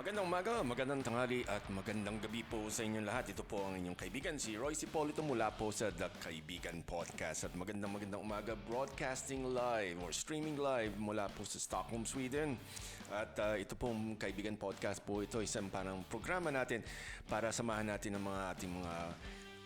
Magandang umaga, magandang tanghali at magandang gabi po sa inyong lahat. Ito po ang inyong kaibigan, si Royce Hipolito mula po sa The Kaibigan Podcast. At magandang umaga, broadcasting live or streaming live mula po sa Stockholm, Sweden. At ito pong Kaibigan Podcast po, ito isang parang programa natin para samahan natin ang mga ating mga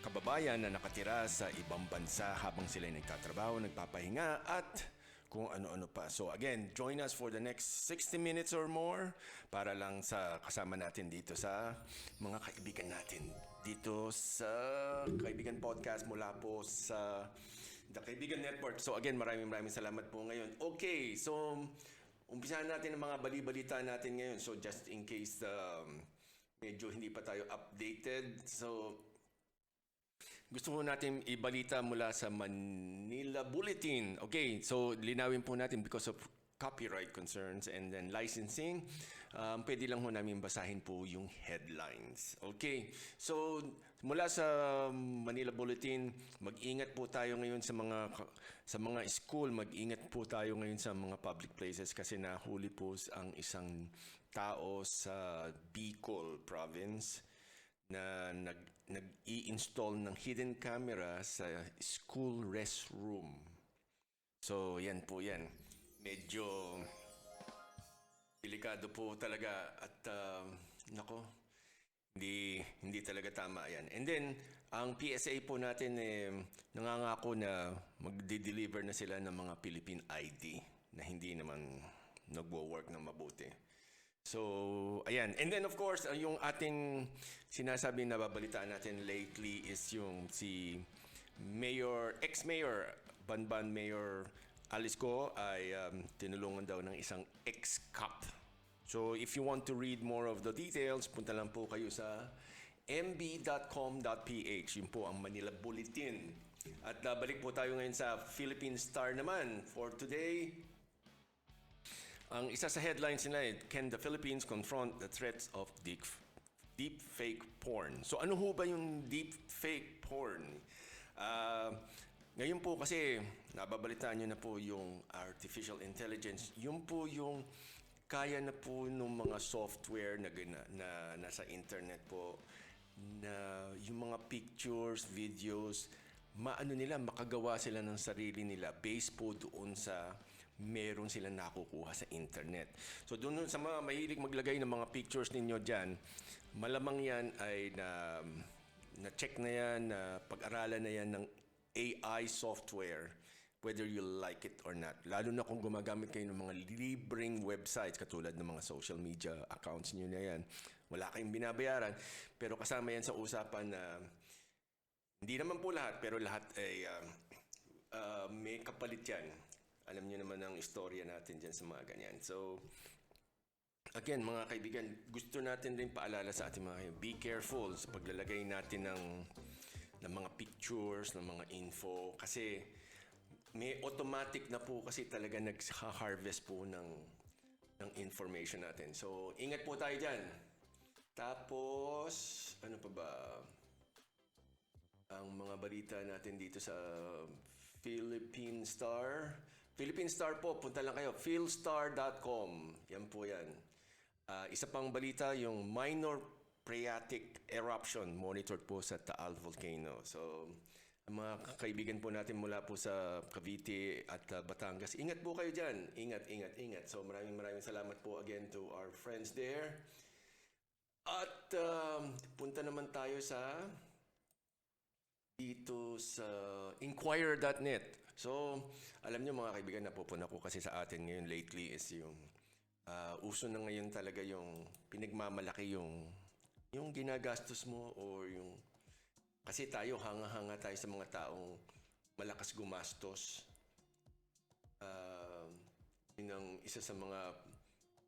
kababayan na nakatira sa ibang bansa habang sila ay nagtatrabaho, nagpapahinga at kung ano-ano pa. So again, join us for the next 60 minutes or more para lang sa kasama natin dito sa mga kaibigan natin. Dito sa Kaibigan Podcast mula po sa The Kaibigan Network. So again, maraming salamat po ngayon. Okay, so umpisahan natin ang mga bali-balita natin ngayon. So just in case medyo hindi pa tayo updated. So gusto mo natin ibalita mula sa Manila Bulletin. Okay, so linawin po natin because of copyright concerns and then licensing. Pwede lang ho namin basahin po yung headlines. Okay, so mula sa Manila Bulletin, mag-ingat po tayo ngayon sa mga school, mag-ingat po tayo ngayon sa mga public places kasi nahuli po ang isang tao sa Bicol province na nag-i-install ng hidden camera sa school restroom. So, yan po yan. Medyo delikado po talaga at hindi talaga tama yan. And then, ang PSA po natin nangangako na magde-deliver na sila ng mga Philippine ID na hindi naman nagwo-work na mabuti. So, ayan. And then, of course, yung ating sinasabi na babalitaan natin lately is yung si ex-mayor, Banban Mayor Alice Go ay tinulungan daw ng isang ex-cop. So, if you want to read more of the details, punta lang po kayo sa mb.com.ph. Yun po ang Manila Bulletin. At balik po tayo ngayon sa Philippine Star naman. For today, ang isa sa headlines nila can the Philippines confront the threats of deep fake porn? So ano ho ba yung deep fake porn? Ngayon po kasi nababalitaan nyo na po yung artificial intelligence. Yung po yung kaya na po ng mga software na nasa internet po na yung mga pictures, videos, makagawa sila ng sarili nila based po doon sa meron silang nakukuha sa internet. So doon sa mga mahilig maglagay ng mga pictures ninyo dyan, malamang yan ay na-check na yan, na pag-aralan na yan ng AI software, whether you like it or not. Lalo na kung gumagamit kayo ng mga libreng websites katulad ng mga social media accounts nyo na yan. Wala kayong binabayaran, pero kasama yan sa usapan na hindi naman po lahat, pero lahat ay may kapalit yan. Alam niyo naman ang istorya natin dyan sa mga ganyan. So, again, mga kaibigan, gusto natin din paalala sa ating mga kaibigan, be careful sa paglalagay natin ng mga pictures, ng mga info. Kasi may automatic na po kasi talaga nag-harvest po ng information natin. So, ingat po tayo dyan. Tapos, ano pa ba? Ang mga balita natin dito sa Philippine Star. Philippine Star po, punta lang kayo. philstar.com. Yan po yan. Isa pang balita, yung minor phreatic eruption monitored po sa Taal Volcano. So, ang mga kaibigan po natin mula po sa Cavite at Batangas, ingat po kayo dyan. Ingat. So, maraming salamat po again to our friends there. At punta naman tayo dito sa inquirer.net. So, alam nyo mga kaibigan, napupuna ko kasi sa atin ngayon lately is yung uso na ngayon talaga yung pinagmamalaki yung ginagastos mo or yung kasi tayo hanga-hanga tayo sa mga taong malakas gumastos. Yun ang isa sa mga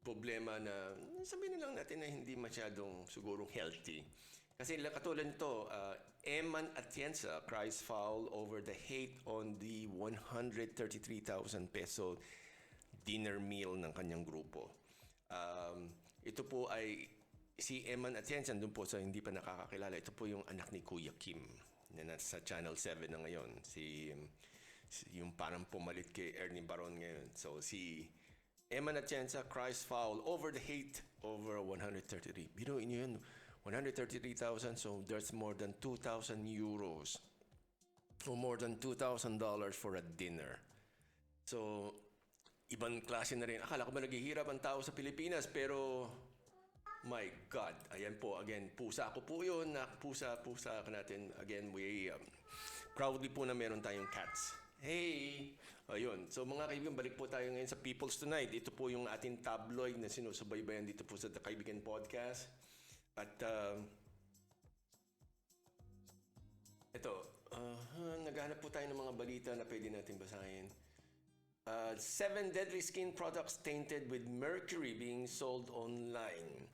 problema na sabihin na lang natin na hindi masyadong sigurong healthy. Kasi katulad nito, Eman Atienza cries foul over the hate on the 133,000 peso dinner meal ng kanyang grupo. Ito po ay si Eman Atienza, doon po sa hindi pa nakakakilala, ito po yung anak ni Kuya Kim na nasa Channel 7 na ngayon. Yung parang pumalit kay Ernie Baron ngayon. So si Emma Atienza cries foul over the hate over 133. Biruin nyo yun, 133,000, so there's more than 2,000 euros or more than $2,000 for a dinner. So, ibang klase na rin. Akala ko ba naghihirap ang tao sa Pilipinas, pero my God, ayan po, again, pusa ko po yun, pusa ka natin. Again, we proudly po na meron tayong cats. Hey! Ayun. So mga kaibigan, balik po tayo ngayon sa People's Tonight. Ito po yung ating tabloid na sinusubaybayan dito po sa The Kaibigan Podcast. At ito, naghahanap po tayo ng mga balita na pwede natin basahin. 7 deadly skin products tainted with mercury being sold online.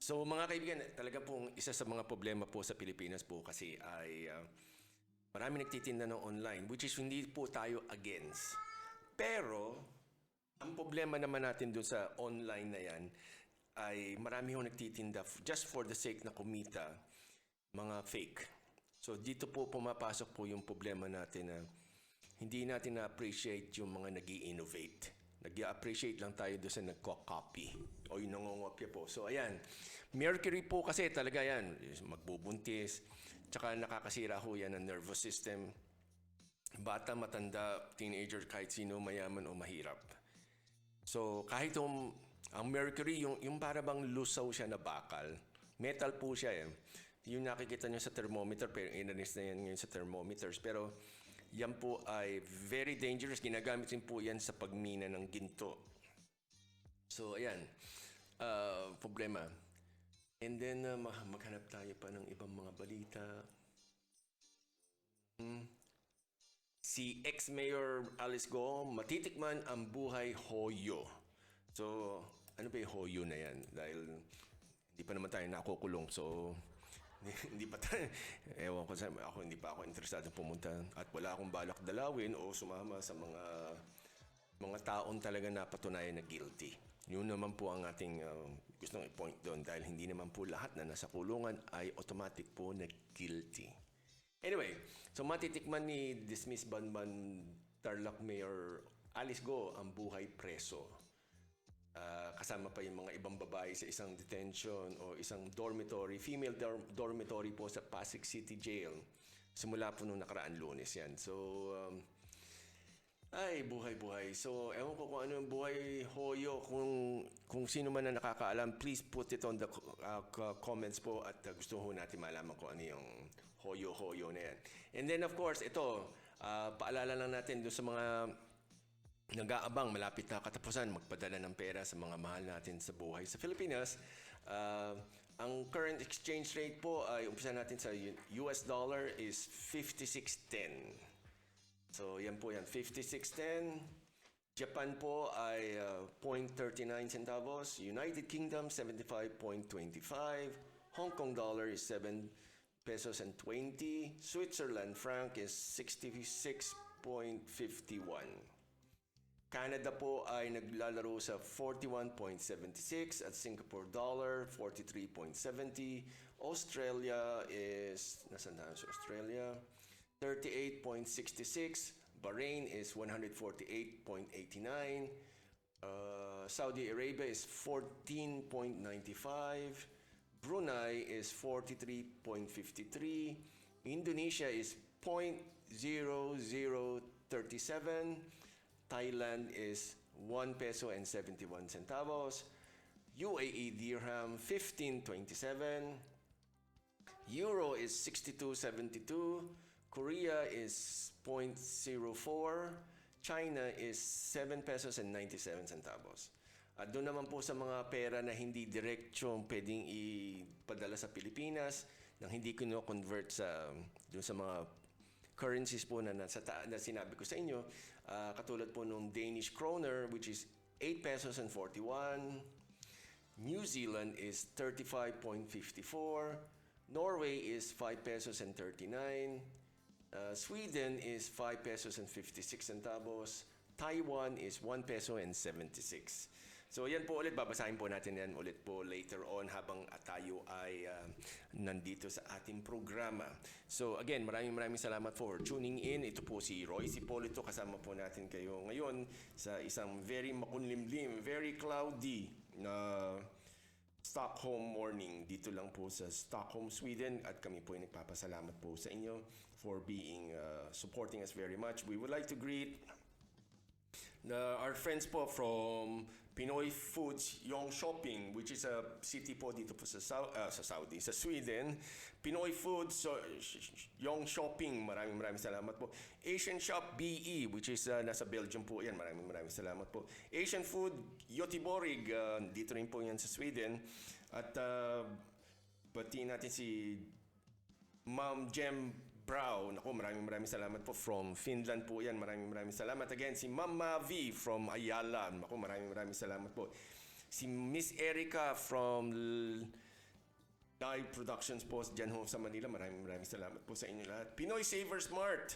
So mga kaibigan, talaga pong isa sa mga problema po sa Pilipinas po kasi ay marami nagtitinda ng online, which is hindi po tayo against. Pero, ang problema naman natin doon sa online na yan ay marami hong nagtitinda just for the sake na kumita, mga fake. So, dito po pumapasok po yung problema natin na hindi natin na-appreciate yung mga nag-i-innovate. Nag-i-appreciate lang tayo doon sa nagko-copy o yung nangongopya po. So, ayan. Mercury po kasi talaga yan. Magbubuntis. Tsaka nakakasira ho yan ang nervous system. Bata, matanda, teenager, kahit sino, mayaman o mahirap. So, kahit ang mercury, yung para bang lusaw siya na bakal, metal po siya eh. Yung nakikita nyo sa thermometer, pero inanis na yan ngayon sa thermometers. Pero yan po ay very dangerous. Ginagamit din po yan sa pagmina ng ginto. So, ayan. Problema. And then, maghanap tayo pa ng ibang mga balita. Si ex-mayor Alice Go, matitikman ang buhay Hoyo. So, ano ba yung Hoyo na yan? Dahil hindi pa naman tayo nakukulong. So, hindi pa tayo, ewan ko sa ako, hindi pa ako interesado pumunta. At wala akong balak dalawin o sumama sa mga taon talaga na patunayan na guilty. Yun naman po ang ating gustong i-point doon dahil hindi naman po lahat na nasa kulungan ay automatic po na guilty. Anyway, so matitikman ni dismissed Banban Tarlac Mayor Alice Go ang buhay preso. Kasama pa yung mga ibang babae sa isang detention o isang dormitory, female dormitory po sa Pasig City Jail. Simula po nung nakaraan Lunes yan. So, ay, buhay-buhay. So, ewan ko kung ano yung buhay Hoyo. Kung sino man na nakakaalam, please put it on the comments po at gusto ho natin malaman kung ano yung Hoyo na yan. And then, of course, ito, paalala lang natin doon sa mga nag-aabang, malapit na katapusan, magpadala ng pera sa mga mahal natin sa buhay sa Pilipinas. Ang current exchange rate po ay umpisa natin sa US dollar is 56.10. So, yan po yan, 56.10. Japan po ay 0.39 centavos. United Kingdom, 75.25. Hong Kong dollar is 7 pesos and 20. Switzerland franc is 66.51. Canada po ay naglalaro sa 41.76 at Singapore dollar 43.70. Australia is, nasaan tayo sa Australia? 38.66. Bahrain is 148.89. Saudi Arabia is 14.95. Brunei is 43.53. Indonesia is 0.0037. Thailand is 1 peso and 71 centavos. UAE dirham 15.27. Euro is 62.72. Korea is 0.04. China is 7 pesos and 97 centavos. At doon naman po sa mga pera na hindi direktsyong pwedeng ipadala sa Pilipinas, nang hindi kino-convert doon sa mga currencies po na sinabi ko sa inyo, katulad po nung Danish kroner, which is 8 pesos and 41. New Zealand is 35.54. Norway is 5 pesos and 39. Sweden is 5 pesos and 56 centavos. Taiwan is 1 peso and 76. So yan po ulit, babasahin po natin yan ulit po later on habang tayo ay nandito sa ating programa. So again, maraming salamat for tuning in. Ito po si Roy Hipolito, kasama po natin kayo ngayon sa isang very makunlimlim, very cloudy na Stockholm morning dito lang po sa Stockholm, Sweden, at kami po ay nagpapasalamat po sa inyo for being supporting us very much. We would like to greet our friends po from Pinoy Foods Yong Shopping, which is a city po dito po sa Saudi, sa Sweden. Pinoy Foods Yong Shopping, maraming salamat po. Asian Shop BE, which is nasa Belgium po yan, maraming salamat po. Asian Food Göteborg, dito rin po yan sa Sweden. At batiin natin si Ma'am Jem Brown. Ako, maraming salamat po from Finland po yan. Maraming salamat. Again, si Mama V from Ayala. Ako, maraming salamat po. Si Miss Erica from Live Productions po dyan ho sa Manila. Maraming salamat po sa inyo lahat. Pinoy Saver Smart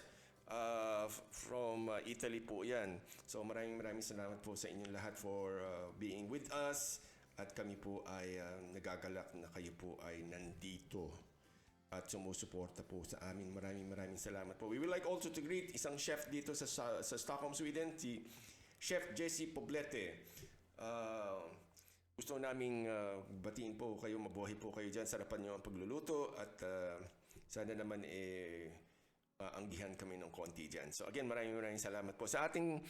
from Italy po yan. So maraming salamat po sa inyo lahat for being with us. At kami po ay nagagalak na kayo po ay nandito at sumusuporta po sa amin. Maraming salamat po. We would like also to greet isang chef dito sa Stockholm, Sweden, si Chef Jesse Poblete. Gusto naming batiin po kayo, mabuhay po kayo dyan, sarapan nyo ang pagluluto at sana naman anggihan kami ng konti dyan. So again, maraming salamat po. Sa ating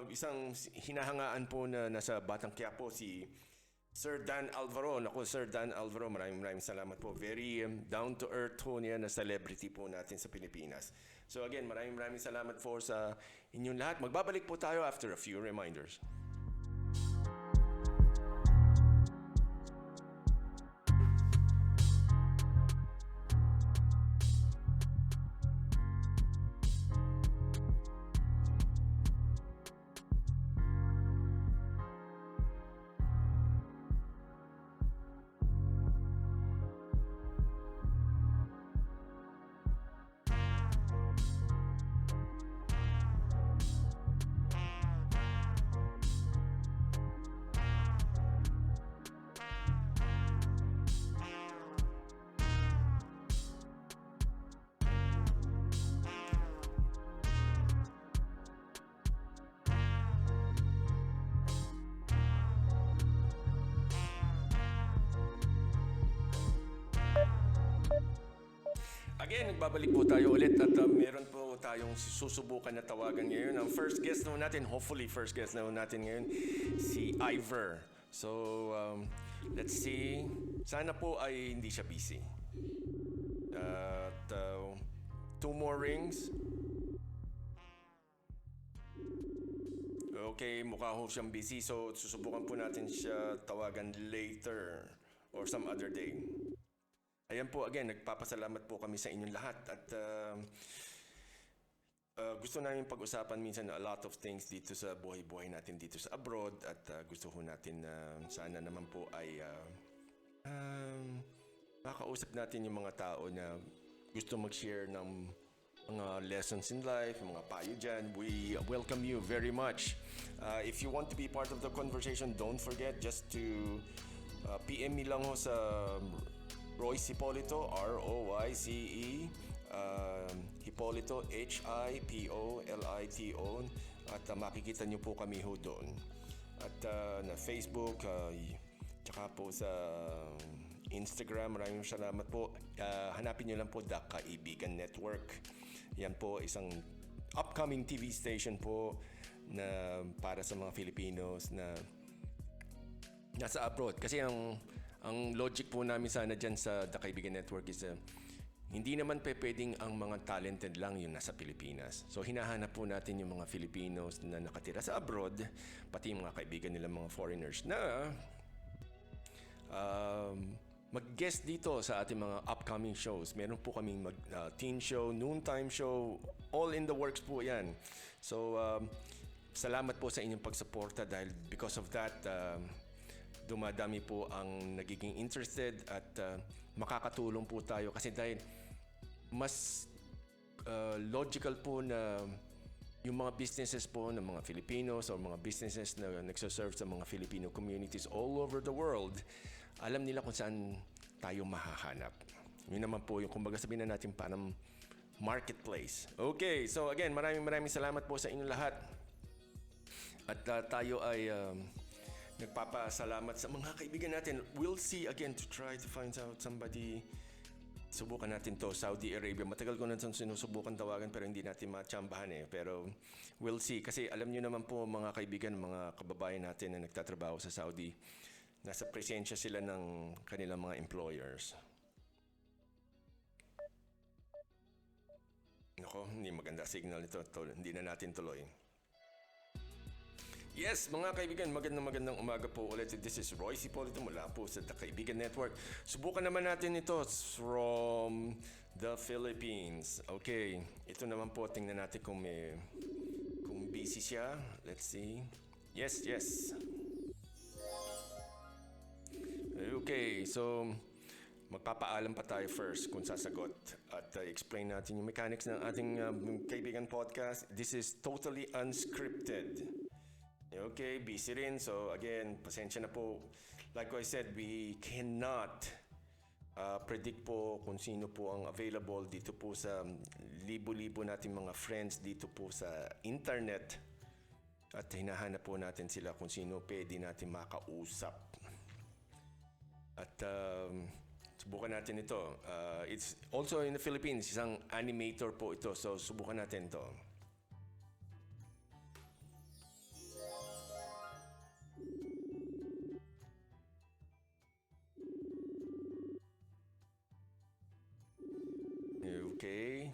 isang hinahangaan po na nasa Batang Quiapo, si Sir Dan Alvaro. Naku, Sir Dan Alvaro, maraming salamat po. Very down-to-earth po niya na celebrity po natin sa Pilipinas. So again, maraming salamat po sa inyong lahat. Magbabalik po tayo after a few reminders. Again, nagbabalik po tayo ulit at meron po tayong susubukan na tawagan ngayon. Ang first guest na natin, hopefully first guest na natin ngayon, si Ivor. So, let's see. Sana po ay hindi siya busy. At 2 more rings. Okay, mukha ho siyang busy. So, susubukan po natin siya tawagan later or some other day. Ayan po, again, nagpapasalamat po kami sa inyong lahat at gusto namin pag-usapan minsan a lot of things dito sa buhay-buhay natin dito sa abroad at gusto ho natin sana naman po ay makausap natin yung mga tao na gusto mag-share ng mga lessons in life, mga payo dyan. We welcome you very much. If you want to be part of the conversation, don't forget just to PM me lang ho sa Royce Hipolito, R-O-Y-C-E, Hipolito, H-I-P-O-L-I-T-O, at makikita nyo po kami ho doon. At na Facebook, tsaka po sa Instagram, maraming salamat po. Hanapin nyo lang po The Kaibigan Network. Yan po, isang upcoming TV station po na para sa mga Filipinos na nasa abroad. Kasi ang logic po namin sana dyan sa The Kaibigan Network is hindi naman pwedeng ang mga talented lang yung nasa Pilipinas. So hinahanap po natin yung mga Filipinos na nakatira sa abroad, pati yung mga kaibigan nila, mga foreigners na mag-guest dito sa ating mga upcoming shows. Meron po kaming teen show, noontime show, all in the works po yan. So salamat po sa inyong pagsuporta dahil because of that, dumadami po ang nagiging interested at makakatulong po tayo kasi dahil mas logical po na yung mga businesses po ng mga Filipinos o mga businesses na nagsaserve sa mga Filipino communities all over the world, alam nila kung saan tayo mahahanap. Yun naman po yung kumbaga sabihin na natin parang marketplace. Okay, so again, maraming salamat po sa inyong lahat. At tayo ay nagpapasalamat sa mga kaibigan natin. We'll see again to try to find out somebody. Subukan natin to, Saudi Arabia. Matagal ko na itong sinusubukan tawagan pero hindi natin matsambahan eh. Pero we'll see. Kasi alam nyo naman po mga kaibigan, mga kababayan natin na nagtatrabaho sa Saudi, nasa presensya sila ng kanilang mga employers. Nako, hindi maganda signal ito. Hindi na natin tuloy. Yes, mga kaibigan, magandang umaga po ulit. This is Royce Hipolito mula po sa The Kaibigan Network. Subukan naman natin ito from the Philippines. Okay, ito naman po, tingnan natin kung busy siya. Let's see. Yes. Okay, so magpapaalam pa tayo first kung sasagot at explain natin yung mechanics ng ating Kaibigan Podcast. This is totally unscripted. Okay, busy rin. So again, pasensya na po. Like I said, we cannot predict po kung sino po ang available dito po sa libo-libo nating mga friends dito po sa internet. At hinahanap po natin sila kung sino pwede natin makausap. At subukan natin ito. It's also in the Philippines. Isang animator po ito. So subukan natin ito. Okay.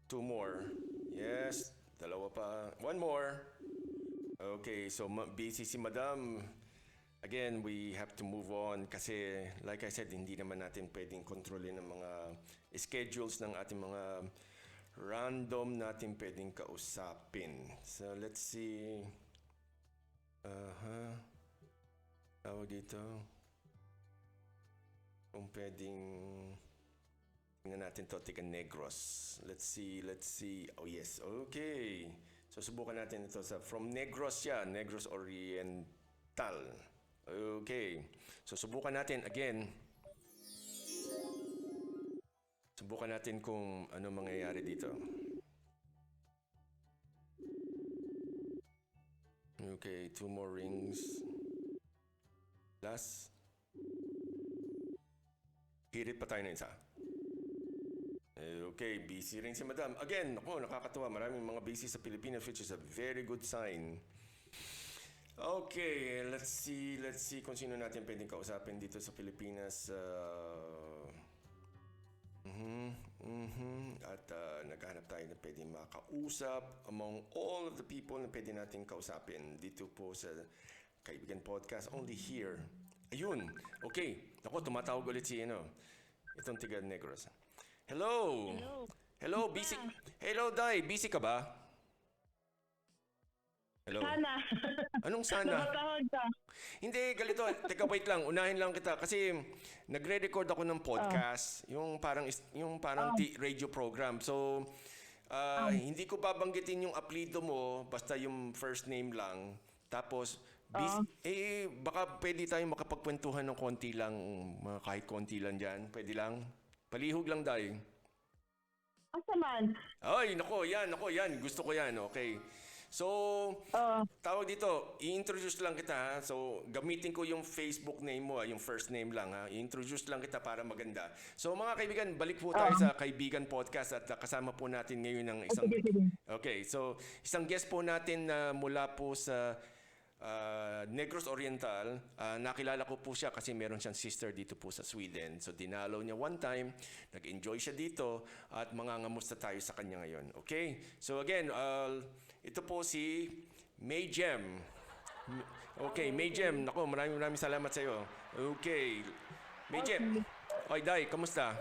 2 more. Yes. Dalawa pa. 1 more. Okay. So, busy si Madam. Again, we have to move on kasi like I said, hindi naman natin pwedeng kontrolin ang mga schedules ng ating mga random natin pwedeng kausapin. So, let's see. Tawag dito. Kung pwedeng tingnan natin to, Tiga Negros. Let's see. Oh yes, okay. So subukan natin ito from Negros siya, Negros Oriental. Okay. So subukan natin again. Subukan natin kung ano mangyayari dito. Okay, 2 more rings. Last. Hirit pa tayo na isa. Okay, busy rin si Madam. Again, nakakatuwa. Maraming mga busy sa Pilipinas, which is a very good sign. Okay, let's see kung sino natin pwedeng kausapin dito sa Pilipinas. At naghahanap tayo na pwedeng makausap among all of the people na pwede natin kausapin dito po sa Kaibigan Podcast. Only here. Ayun. Okay. Ako, tumatawag ulit si itong Tiga Negros. Hello. Hello, busy. Hello, Day. Busy ka ba? Hello. Sana. Anong sana? Tumatawag ka. Hindi, galito. Teka, wait lang. Unahin lang kita kasi nagre-record ako ng podcast, yung parang radio program. So, hindi ko babanggitin yung apelyido mo, basta yung first name lang. Tapos baka pwede tayong makapagkwentuhan ng konti lang, kahit konti lang diyan. Pwede lang. Palihog lang, Day. Asa man? Ay, nako, yan. Gusto ko yan. Okay. So, tawag dito, i-introduce lang kita ha. So, gamitin ko yung Facebook name mo, yung first name lang ha. I-introduce lang kita para maganda. So, mga kaibigan, balik po tayo sa Kaibigan Podcast at kasama po natin ngayon ng isang... Okay, so isang guest po natin na mula po sa Negros Oriental. Nakilala ko po siya kasi meron siyang sister dito po sa Sweden. So dinalaw niya one time, nag-enjoy siya dito at mangangamusta tayo sa kanya ngayon. Okay? So again, ito po si May Jem. Okay, May Jem. Nako, maraming salamat sa iyo. Okay. May Jem. Oy, Day, kamusta?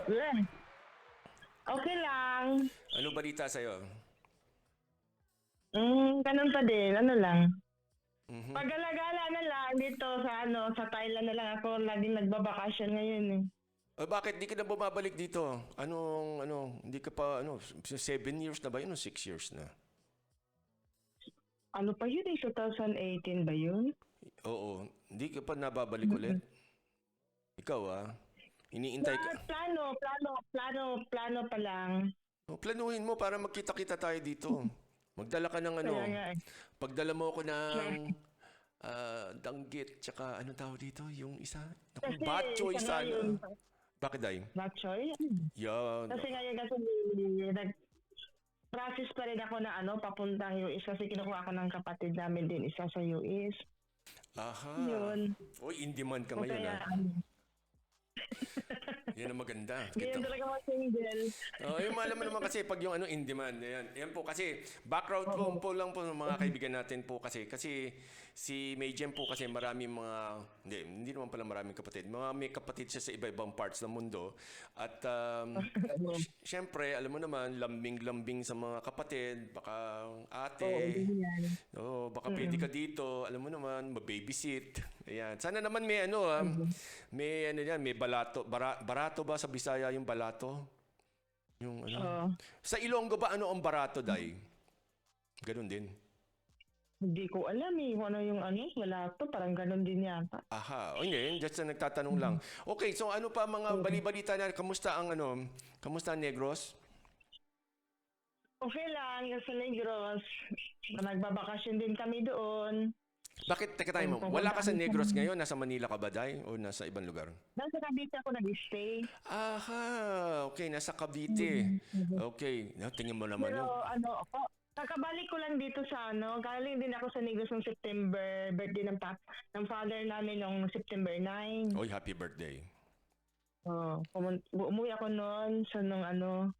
Okay lang. Ano balita sa iyo? Ganun pa din. Ano lang. Pag-alagala na lang dito sa Thailand na lang ako laging nagbabakasyon ngayon eh. Bakit di ka na bumabalik dito? Hindi ka pa 7 years na ba yun o 6 years na? Ano pa yun eh, 2018 ba yun? Oo, hindi ka pa nababalik ulit. Ikaw iniintay ka. Plano pa lang. Planuhin mo para magkita-kita tayo dito. Magdala ka ng Kaya nga eh. pagdala mo ako ng danggit, tsaka ano tawag dito, yung isa. Naku, Kasi bok choy sa sana. ngayon, Bakit day? bok choy? Yan. Kasi ngayon nag-process pa rin ako na papuntang US kasi kinukuha ako ng kapatid namin din isa sa US. Aha. Yun. Uy, in demand ka O ngayon kaya, Yan ang maganda. ganyan talaga mga single. Yung alam mo naman kasi pag yung in demand, yan po kasi background po lang po ng mga kaibigan natin po kasi si Mayjem po kasi marami mga hindi naman pala maraming kapatid. May kapatid siya sa iba-ibang parts ng mundo at syempre alam mo naman lambing-lambing sa mga kapatid, baka ate. Baka pwede ka dito, alam mo naman, mag-babysit. Ayan. Sana naman may may balato. Barato ba sa Bisaya yung balato? Yung Sa Ilonggo ba ano ang barato, day? Ganun din. Hindi ko alam eh. Kung ano yung wala to. Parang ganun din yata. Aha. O hindi, just na nagtatanong lang. Okay, so ano pa mga bali-balita na, kamusta ang kamusta ang Negros? Okay lang. Sa Negros. Nagbabakasyon din kami doon. Bakit, teka tayo mo, wala ka sa Negros ngayon? Nasa Manila ka ba, day? O nasa ibang lugar? Nasa Cavite ako nag-stay. Aha, okay, nasa Cavite. Okay, tingnan mo naman yun. Pero kakabalik ko lang dito sa galing din ako sa Negros noong September, birthday ng father namin noong September 9. Oy, happy birthday. Umuwi ako noon sa noong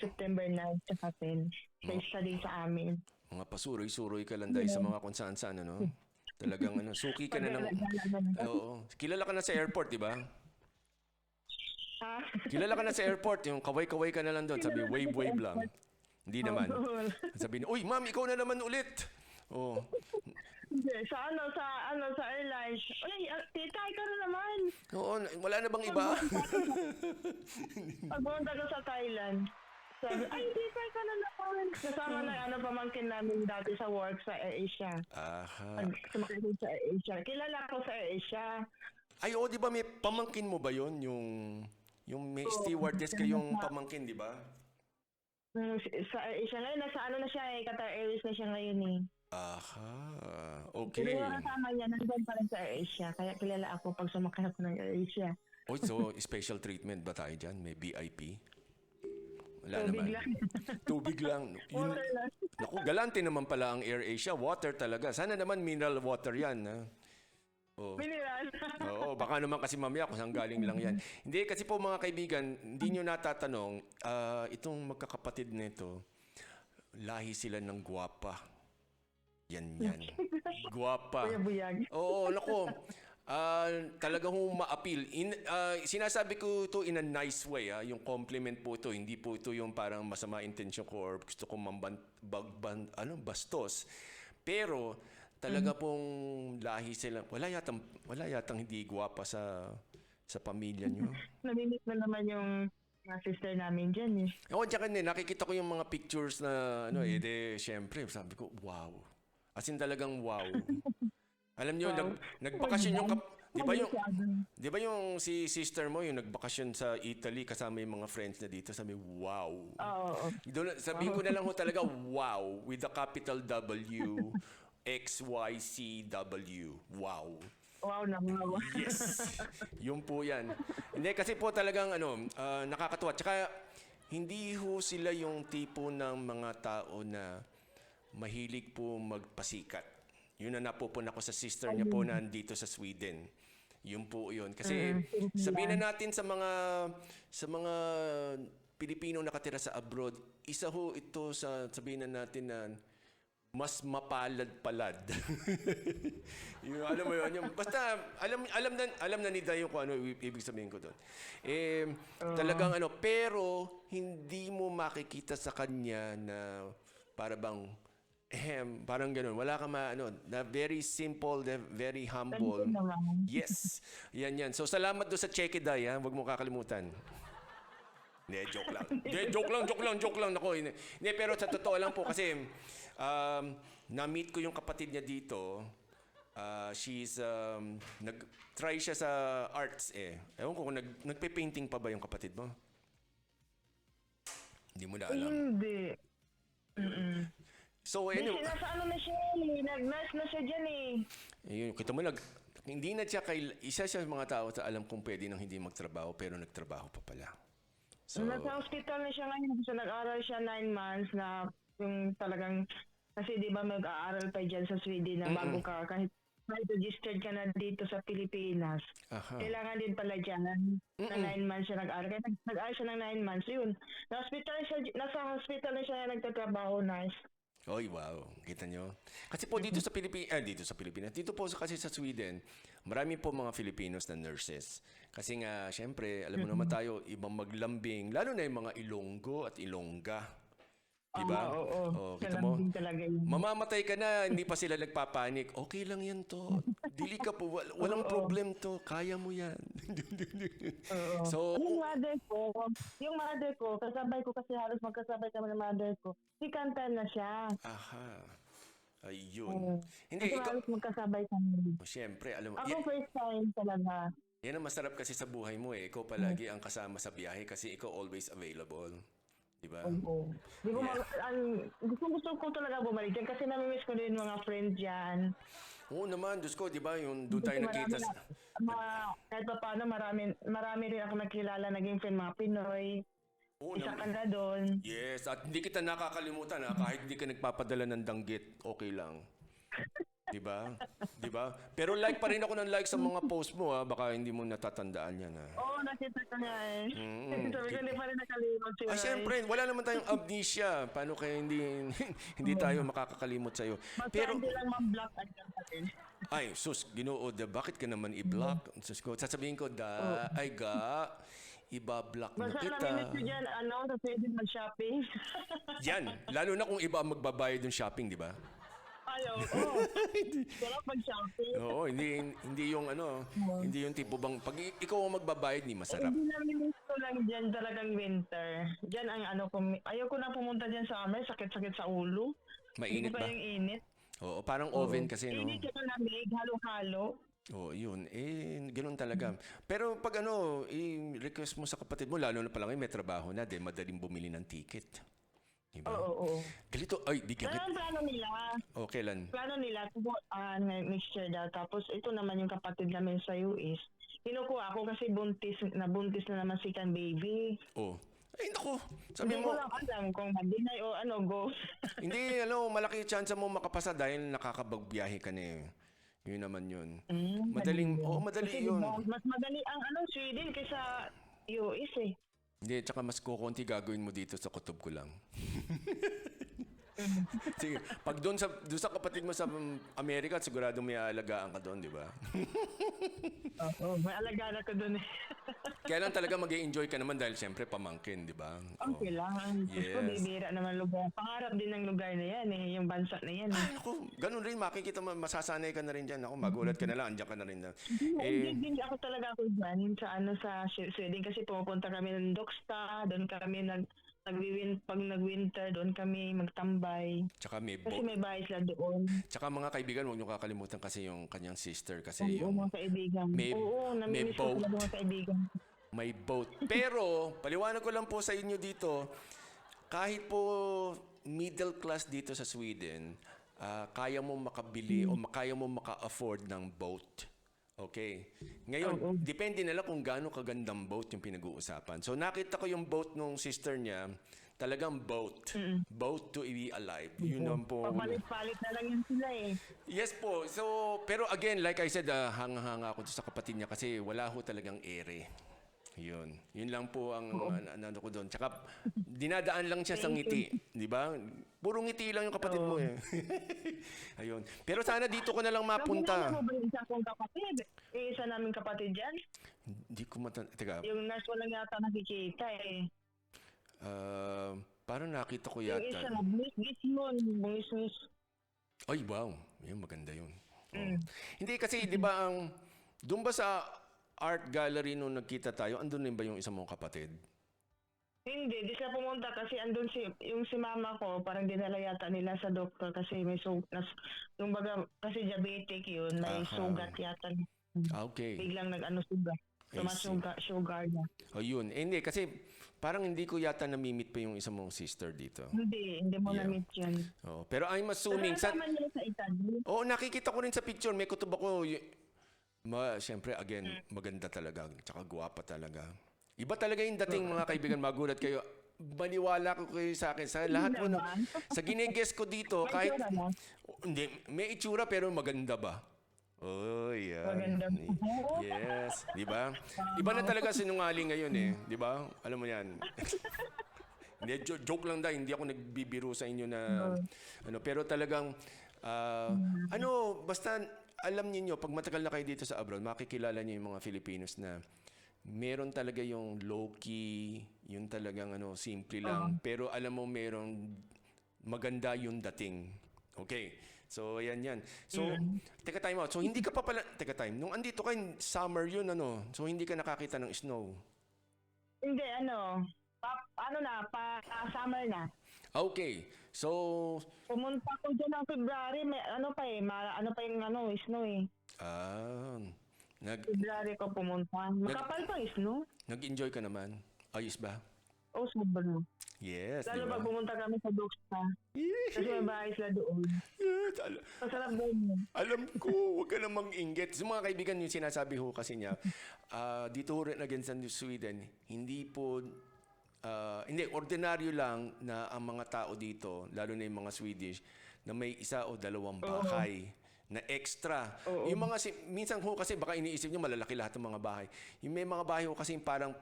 September 9 sa 10. Sa isa din sa amin. Mga pasuroy-suroy ka lang dahil sa mga kung saan-saan, Talagang suki ka na ng... Oo. Kilala ka na sa airport, di ba? Ha? Kilala ka na sa airport, yung kaway-kaway ka na lang doon, sabi wave lang. Hindi naman. Sabi uy, ma'am, ikaw na naman ulit. Oh. Hindi, sa airlines. Uy, tita, ikaw na naman. Oo, wala na bang iba? Pagpunta ko sa Thailand. Sabi, ay, tita, ikaw na naman. Kasama na pamangkin namin dati sa work sa AirAsia. Aha. Sumakay ko sa AirAsia. Kilala ko sa AirAsia. Ay, di ba may pamangkin mo ba yon yung may stewardess kayong pamangkin, di ba? Sa AirAsia ngayon, nasa na siya Qatar Airways na siya ngayon eh. Aha, okay. Pero kasama niya, nandun pa rin sa AirAsia. Kaya kilala ako pag sumakay ako ng AirAsia. So special treatment ba tayo dyan? May VIP? Wala Tubig naman. lang. Tubig lang. Water lang. Naku, galante naman pala ang AirAsia. Water talaga. Sana naman mineral water yan. Mineral. Oo, baka naman kasi mamaya kung saan galing lang yan. Hindi, kasi po mga kaibigan, hindi nyo natatanong, itong magkakapatid nito, lahi sila ng gwapa. Yan. Gwapa. Buyag. Oo, naku. Talagang ma-appeal. Sinasabi ko ito in a nice way. Yung compliment po ito. Hindi po ito yung parang masama intention ko or gusto ko bastos. Pero talaga pong lahi sila. Wala yatang hindi gwapa sa pamilya nyo. Namimit na naman yung mga sister namin dyan eh. Oo, tsaka nakikita ko yung mga pictures na syempre, sabi ko, wow. As in talagang wow. Alam niyo, nagbakasyon yung di ba yung si sister mo yung nagbakasyon sa Italy kasama yung mga friends na dito, sabi wow. Oo. Sabihin ko na lang ho talaga wow with the capital W XYCW. Wow. Wow naman. Yes. Yun po yan. Hindi, kasi po talagang nakakatuwa. Tsaka, hindi ho sila yung tipo ng mga tao na mahilig po magpasikat. Yun na napupun ako sa sister niya po na nandito sa Sweden. Yun po yun. Kasi sabihin na natin sa mga Pilipino nakatira sa abroad, isa ho ito sabihin na natin na mas mapalad-palad. Alam mo yun. Basta, alam na ni Dayo kung ano ibig sabihin ko doon. Talagang pero hindi mo makikita sa kanya na parang ganun. Wala ka na very simple, very humble. Yes. Yan. So, salamat doon sa Checky Day, ha? Huwag mo kakalimutan. Hindi, joke lang. Hindi, joke lang. Nako, hindi, pero sa totoo lang po kasi na-meet ko yung kapatid niya dito. Nag-try siya sa arts eh. Ewan ko kung nagpe-painting pa ba yung kapatid mo? Hindi mo na alam. Hindi. So Kasi anyway, nasa ano na siya eh. Nag-nurse na siya dyan eh. ayun, kita mo hindi na siya isa siya sa mga tao na alam kung pwede nang hindi magtrabaho pero nagtrabaho pa pala. So, Nasa hospital na siya ngayon kasi nag-aral siya 9 months na yung talagang kasi di ba mag-aaral pa dyan sa Sweden na bago ka kahit registered ka na dito sa Pilipinas. aha. Kailangan din pala dyan na 9 months siya nag-aral. Kaya nag-aral siya ng 9 months. Yun. Nasa hospital na siya nagtatrabaho na. Oy, wow. Kita nyo? Kasi po dito sa Pilipinas, dito po kasi sa Sweden, marami po mga Filipinos na nurses. Kasi nga, syempre, alam mo naman tayo, ibang maglambing, lalo na yung mga Ilonggo at Ilongga. Diba? Oo. Kita mo? Kalambing talaga yun. Mamamatay ka na, hindi pa sila nagpapanik. Okay lang yan to. Dili ka po. Walang problem to. Kaya mo yan. So, Yung mother ko, kasabay ko kasi halos magkasabay kami ng mother ko. Si kanta na siya. aha. Ayun. Hindi, Kasi ikaw, halos magkasabay kami. syempre, alam mo, Ako first time talaga. yan ang masarap kasi sa buhay mo eh. Ikaw palagi ang kasama sa biyahe kasi ikaw always available. Diba? Oo. Di ko gusto ko talaga bumalik dyan kasi namimiss ko din mga friends dyan. Oo naman, Diyos ko, di ba? Yung doon tayo Kasi nakita. kahit pa paano, marami rin ako nakilala, naging friend mga Pinoy. Oo Isa ka naman. na doon. Yes, at hindi kita nakakalimutan ha, kahit hindi ka nagpapadala ng danggit, okay lang. Di ba? Di ba? Pero like pa rin ako ng like sa mga post mo ha, baka hindi mo natatandaan yan ha. Oo, nakita ko nga eh. Mm. Kasi sabi ko, hindi pa rin nakalimot si Ray. Siyempre, wala naman tayong amnesia. Paano kaya hindi tayo makakakalimot sa'yo? Basta Pero, hindi lang ma-block agad pa rin. ay, sus, Ginoo, bakit ka naman i-block? Sus ko, sasabihin ko, iba-block na Basta kita. namimiss ko dyan, sa pwede mag-shopping. Yan, lalo na kung iba ang magbabayad ng shopping, di ba? Ayaw, sarap mag-shopping. Oo, hindi yung hindi yung tipo bang pag ikaw ang magbabayad ni masarap. Hindi namimiss ko lang dyan talagang winter. Dyan ang ayaw ko na pumunta dyan sa summer, sakit-sakit sa ulo. Mainit Hindi pa ba? yung init. Oo, parang oven kasi no. Init yung lamig, halo-halo. Oo, yun. Ganoon talaga. Pero pag i-request mo sa kapatid mo, lalo na pala ngayon may trabaho na, madaling bumili ng ticket. Diba? Oo. Galito, bigyan Pero kita. ang plano nila, Kailan? next year daw. Tapos ito naman yung kapatid namin sa US. Kinukuha ako kasi buntis na naman si Kan baby. Oh. Ay, naku. Sabi Hindi mo, ko lang alam kung mag-deny o go. hindi, malaki chance mo makapasa dahil nakakabagbiyahe ka na eh. Yun naman yun. Madali Kasi yun. diba, mas madali ang Sweden kaysa US eh. Hindi, tsaka mas kukunti gagawin mo dito sa kutob ko lang. Sige, pag doon sa kapatid mo sa Amerika, sigurado may aalagaan ka doon, di ba? Oo, may alagaan ako dun eh. Kaya lang talaga mag-enjoy ka naman dahil siyempre pamangkin, di ba? Ang kailangan. Yes. Ko, Yes. bibira naman lugar. Pangarap din ng lugar na yan eh, yung bansa na yan eh. Ako, ganun rin, makikita mo, masasanay ka na rin dyan. Ako, magulat ka na lang, andyan ka na rin. Hindi ako talaga ako dyan sa Sweden kasi pumupunta kami ng Docksta, doon kami pag nag-winter, doon kami magtambay. Tsaka may Kasi boat. may bahay sila doon. Tsaka mga kaibigan, huwag niyo kakalimutan kasi yung kanyang sister. Kasi Oo, yung mga kaibigan. may namimiss ko boat. sila mga kaibigan. may boat. Pero, paliwanag ko lang po sa inyo dito, kahit po middle class dito sa Sweden, kaya mo makabili o kaya mo maka-afford ng boat. Okay. Ngayon, depende na lang kung gaano kagandang boat yung pinag-uusapan. So, nakita ko yung boat nung sister niya, talagang boat. Boat to be alive. Yun ang po. Papalit-palit na lang yun sila eh. Yes po. So, pero again, like I said, hanga-hanga ako sa kapatid niya kasi wala ho talagang ere. Yun. Yun lang po ang ano ko doon. Tsaka, dinadaan lang siya sa ngiti. Di ba? Puro ngiti lang yung kapatid mo eh. Ayun. Pero sana dito ko na lang mapunta. Nakilala mo ba yung isa kong kapatid? Isa naming kapatid dyan? Hindi ko Teka, Yung nurse walang yata nakikita eh. parang nakita ko Yung yata. isa, bungis-bungis. Ay, wow. Yun, maganda yun. Oh. Hindi kasi, di ba, doon ba sa art gallery nung nagkita tayo, andun din ba yung isa mong kapatid? Hindi, di sila pumunta kasi andun si mama ko, parang dinala yata nila sa doktor kasi may sugat, yung baga, kasi diabetic yun, may Aha. sugat yata. Okay. Biglang nag-ano sugat, I see. sugar niya. O yun. Hindi, kasi parang hindi ko yata namimit pa yung isa mong sister dito. Hindi mo Yeah. na-meet yun. Oh, pero I'm Kasi assuming kasama niya sa Italy. Oo, nakikita ko rin sa picture, may kutob ako. Siyempre, again, maganda talaga. Tsaka guwapa talaga. Iba talaga yung dating, mga kaibigan, magulat kayo. Maniwala ko kayo sa akin. Sa lahat po, naman. sa ginigess ko dito, May kahit, itsura mo? hindi, may itsura pero maganda ba? Oh, yan. Maganda. Yes, di ba? Iba na talaga sinungaling ngayon eh, di ba? Alam mo yan. Hindi, joke lang dahil hindi ako nagbibiro sa inyo na ano, pero talagang basta alam niyo pag matagal na kayo dito sa abroad, makikilala niyo yung mga Filipinos na meron talaga yung low-key, yung talagang simple lang, pero alam mo merong maganda yung dating. Okay. So, ayan yan. So, teka time out. So, hindi ka pa pala, nung andito ka, summer yun, So, hindi ka nakakita ng snow. Hindi, summer na. Okay. So, Pumunta ko dyan ng February, may snow eh. ah, February ko pumunta. Makapal pa snow. nag-enjoy ka naman. Ayos ba? Oh, sobrang. Yes, di Lalo ba? pag pumunta kami sa Duxta. Kasi may bahay sila doon. Yes, Masarap doon yun. alam ko, huwag ka namang inggit. So, mga kaibigan, yung sinasabi ho kasi niya, dito ho rin again sa Sweden, hindi, ordinaryo lang na ang mga tao dito, lalo na yung mga Swedish, na may isa o dalawang bahay na extra. Yung mga, minsan ho kasi baka iniisip nyo malalaki lahat ng mga bahay. Yung may mga bahay ho kasi parang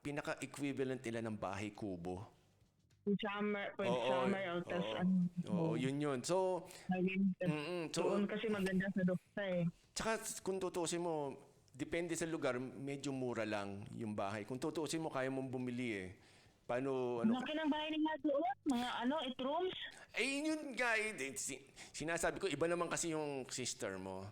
pinaka-equivalent nila ng bahay kubo. Summer, tapos Oo, yun. So, so, doon kasi maganda sa Duxta eh. tsaka kung tutuusin mo, depende sa lugar, medyo mura lang yung bahay. Kung tutuusin mo, kaya mong bumili eh. Paano, Laki ng bahay nila doon, mga 8 rooms. yun nga eh. Sinasabi ko, iba naman kasi yung sister mo.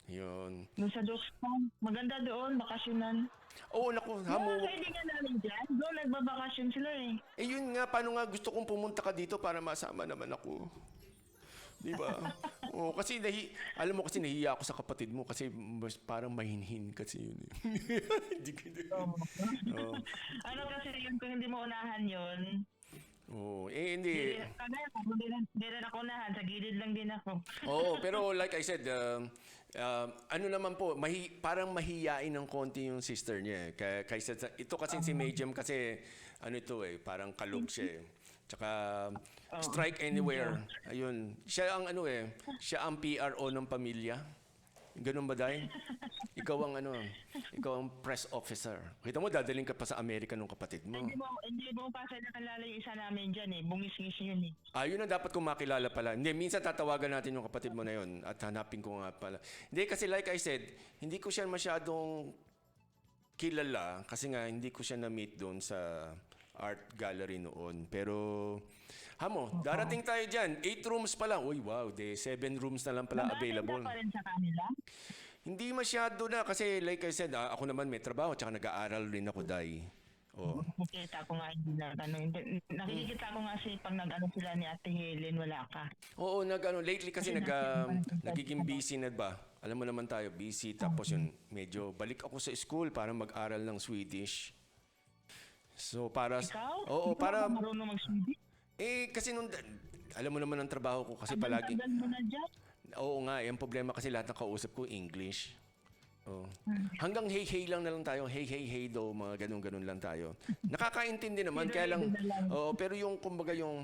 Yun. Doon sa Duxta, maganda doon, bakasyonan. Oo, naku, Mga hamo. kaibigan namin dyan, doon nagbabakasyon sila eh. Yun nga, paano nga gusto kong pumunta ka dito para masama naman ako. Di ba? Oo, kasi alam mo kasi nahiya ako sa kapatid mo kasi parang mahinhin kasi yun eh. Hindi ko Oo. Ano kasi yun, kung hindi mo unahan yun, Oo, hindi. kagaya ko, hindi rin ako unahan, sa gilid lang din ako. Oo, pero like I said, ano naman po, parang mahiyain ng konti yung sister niya. Kaysa ito kasi si Mayjem kasi ano ito eh, parang kalog siya eh. Tsaka strike anywhere. Ayun. Siya ang siya ang PRO ng pamilya. Ganun ba dahil? Ikaw ang press officer. Kita mo, dadaling ka pa sa Amerika ng kapatid mo. Hindi mo pa sa nakalala yung isa namin dyan eh, bungis-ngis yun eh. Yun ang dapat kong makilala pala. Hindi, minsan tatawagan natin yung kapatid mo na yun at hanapin ko nga pala. Hindi, kasi like I said, hindi ko siya masyadong kilala kasi nga hindi ko siya na-meet doon sa art gallery noon. Pero, darating tayo dyan. 8 rooms pa lang. Uy, wow, 7 rooms na lang pala available. Maganda pa rin sa kanila. Hindi masyado na kasi like I said, ako naman may trabaho tsaka nag-aaral rin ako, Day. Oh. Nakikita ko nga nakikita ko nga pag nag-ano sila ni Ate Helen, wala ka. Oo, lately kasi nagiging busy na ba? Alam mo naman tayo, busy. Tapos yun, medyo balik ako sa school para mag-aral ng Swedish. So, Ikaw? Oo, Hindi ka para... ba marunong mag-Swedish? Kasi alam mo naman ang trabaho ko kasi palagi... Tagal mo na dyan. Oo nga, yung problema kasi lahat ng kausap ko, English. Oh. Hanggang hey lang na lang tayo. Hey daw, mga ganun lang tayo. Nakakaintindi naman, kaya lang... pero yung, kumbaga, yung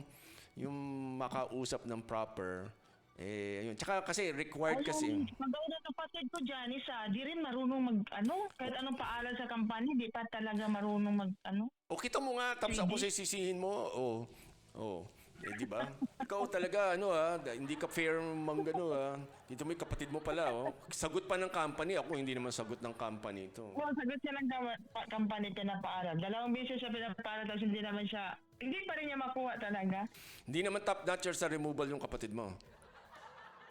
makausap ng proper, ayun. Tsaka kasi required kasi... Maganda na kapatid ko dyan, di rin marunong kahit anong paaral sa kampanya, di pa talaga marunong O kita mo nga, tapos ako sisisihin mo. Di ba? Ikaw talaga, hindi ka fair Dito may kapatid mo pala, Sagot pa ng company, ako hindi naman sagot ng company ito. Sagot siya ng kampanya pinapaaral. 2 beses siya pinapaaral, tapos hindi pa rin niya makuha talaga. Hindi naman top notcher sa removal yung kapatid mo.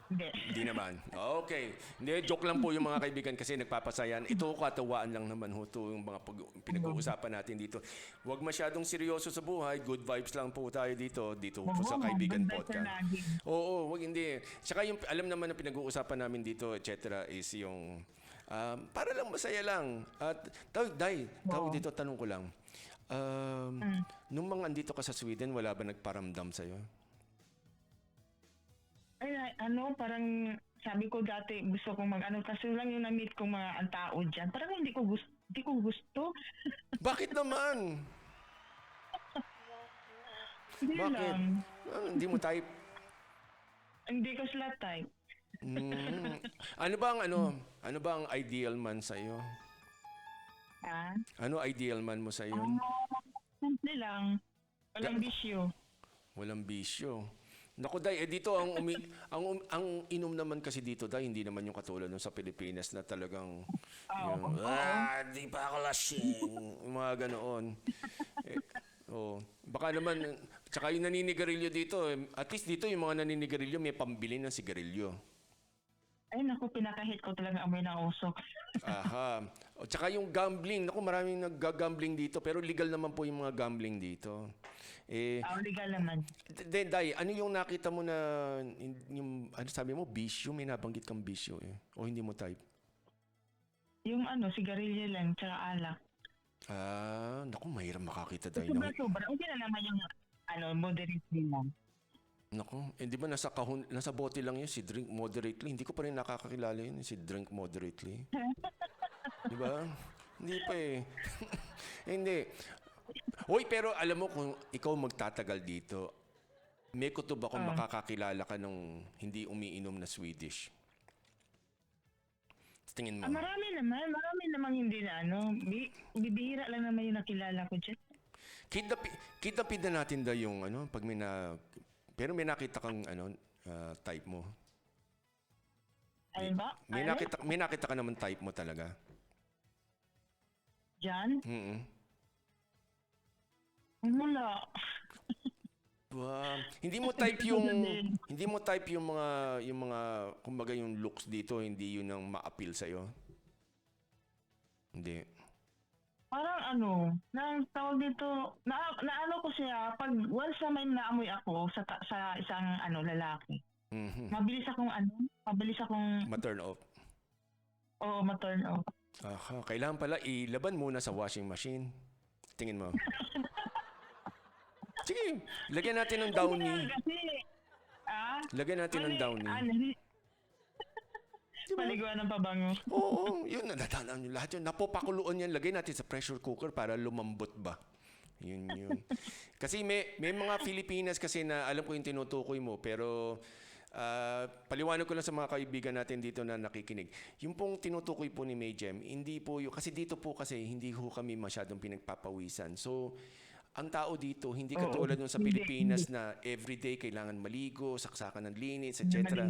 Hindi. Hindi naman. Okay. Hindi, joke lang po yung mga kaibigan kasi nagpapasayan. Ito katawaan lang naman ho to yung mga pinag-uusapan natin dito. Huwag masyadong seryoso sa buhay. Good vibes lang po tayo dito. Dito po sa Kaibigan good vibes Podcast. lagi. Oo, wag hindi. Tsaka yung alam naman na pinag-uusapan namin dito, etc. is yung para lang masaya lang. At tawag dito, tanong ko lang. Nung mga andito ka sa Sweden, wala ba nagparamdam sa'yo? Ay, parang sabi ko dati gusto kong mag-ano kasi lang yung na-meet kong mga ang tao dyan. Parang hindi ko gusto. Bakit naman? Hindi Bakit? lang. Hindi mo type? Hindi ko sila type. Ano ba ang ideal man sa iyo? Ah, Ano ideal man mo sa iyo? simple lang. Walang bisyo. Walang bisyo. Naku, Day, dito ang inom naman kasi dito, Day, hindi naman yung katulad nung sa Pilipinas na talagang di pa ako lasing, yung mga ganoon. Baka naman, tsaka yung naninigarilyo dito, at least dito yung mga naninigarilyo may pambili ng sigarilyo. Ay, naku, pinakahit ko talaga amoy ng usok. Aha. O tsaka yung gambling, naku, maraming nag-gambling dito, pero legal naman po yung mga gambling dito. Legal naman. Day, ano yung nakita mo na, yung, ano sabi mo, bisyo? May nabanggit kang bisyo eh. O hindi mo type? Yung sigarilyo lang, tsaka alak. Naku, mahirap makakita tayo. Sobra-sobra. Okay na naman yung, moderately lang. Naku, di ba nasa bote lang yun, si drink moderately. Hindi ko pa rin nakakakilala yun, si drink moderately. Di ba? Hindi pa eh. Hindi. Hoy, pero alam mo kung ikaw magtatagal dito, may kutob ako makakakilala ka nung hindi umiinom na Swedish. Tingin mo. Marami naman hindi na bibihira lang naman yung nakilala ko dyan. Kidnapin na natin daw yung pag pero may nakita kang type mo. Ayun ba? May nakita ka naman type mo talaga. Diyan? Wala. Hindi mo type yung mga kumbaga yung looks dito, hindi yun ang ma-appeal sa iyo. Hindi. Parang nang tawag dito, naano ko siya, pag once na may naamoy ako sa isang lalaki, mabilis akong Ma-turn off. ma-turn off. Aha, kailangan pala ilaban muna sa washing machine. Tingin mo. Sige, lagyan natin ng downy. Lagyan natin ng downy. Paliguan ng pabango. Oo, yun. Nadadaanan nyo lahat yun. Napopakuluan yan. Lagay natin sa pressure cooker para lumambot ba. Yun. Kasi may mga Filipinas kasi na alam ko yung tinutukoy mo, pero paliwanag ko lang sa mga kaibigan natin dito na nakikinig. Yung pong tinutukoy po ni May Jem, hindi po yung, kasi dito po kasi hindi ho kami masyadong pinagpapawisan. So, ang tao dito, hindi katulad nung sa Pilipinas na everyday kailangan maligo, saksakan ng linis, etc.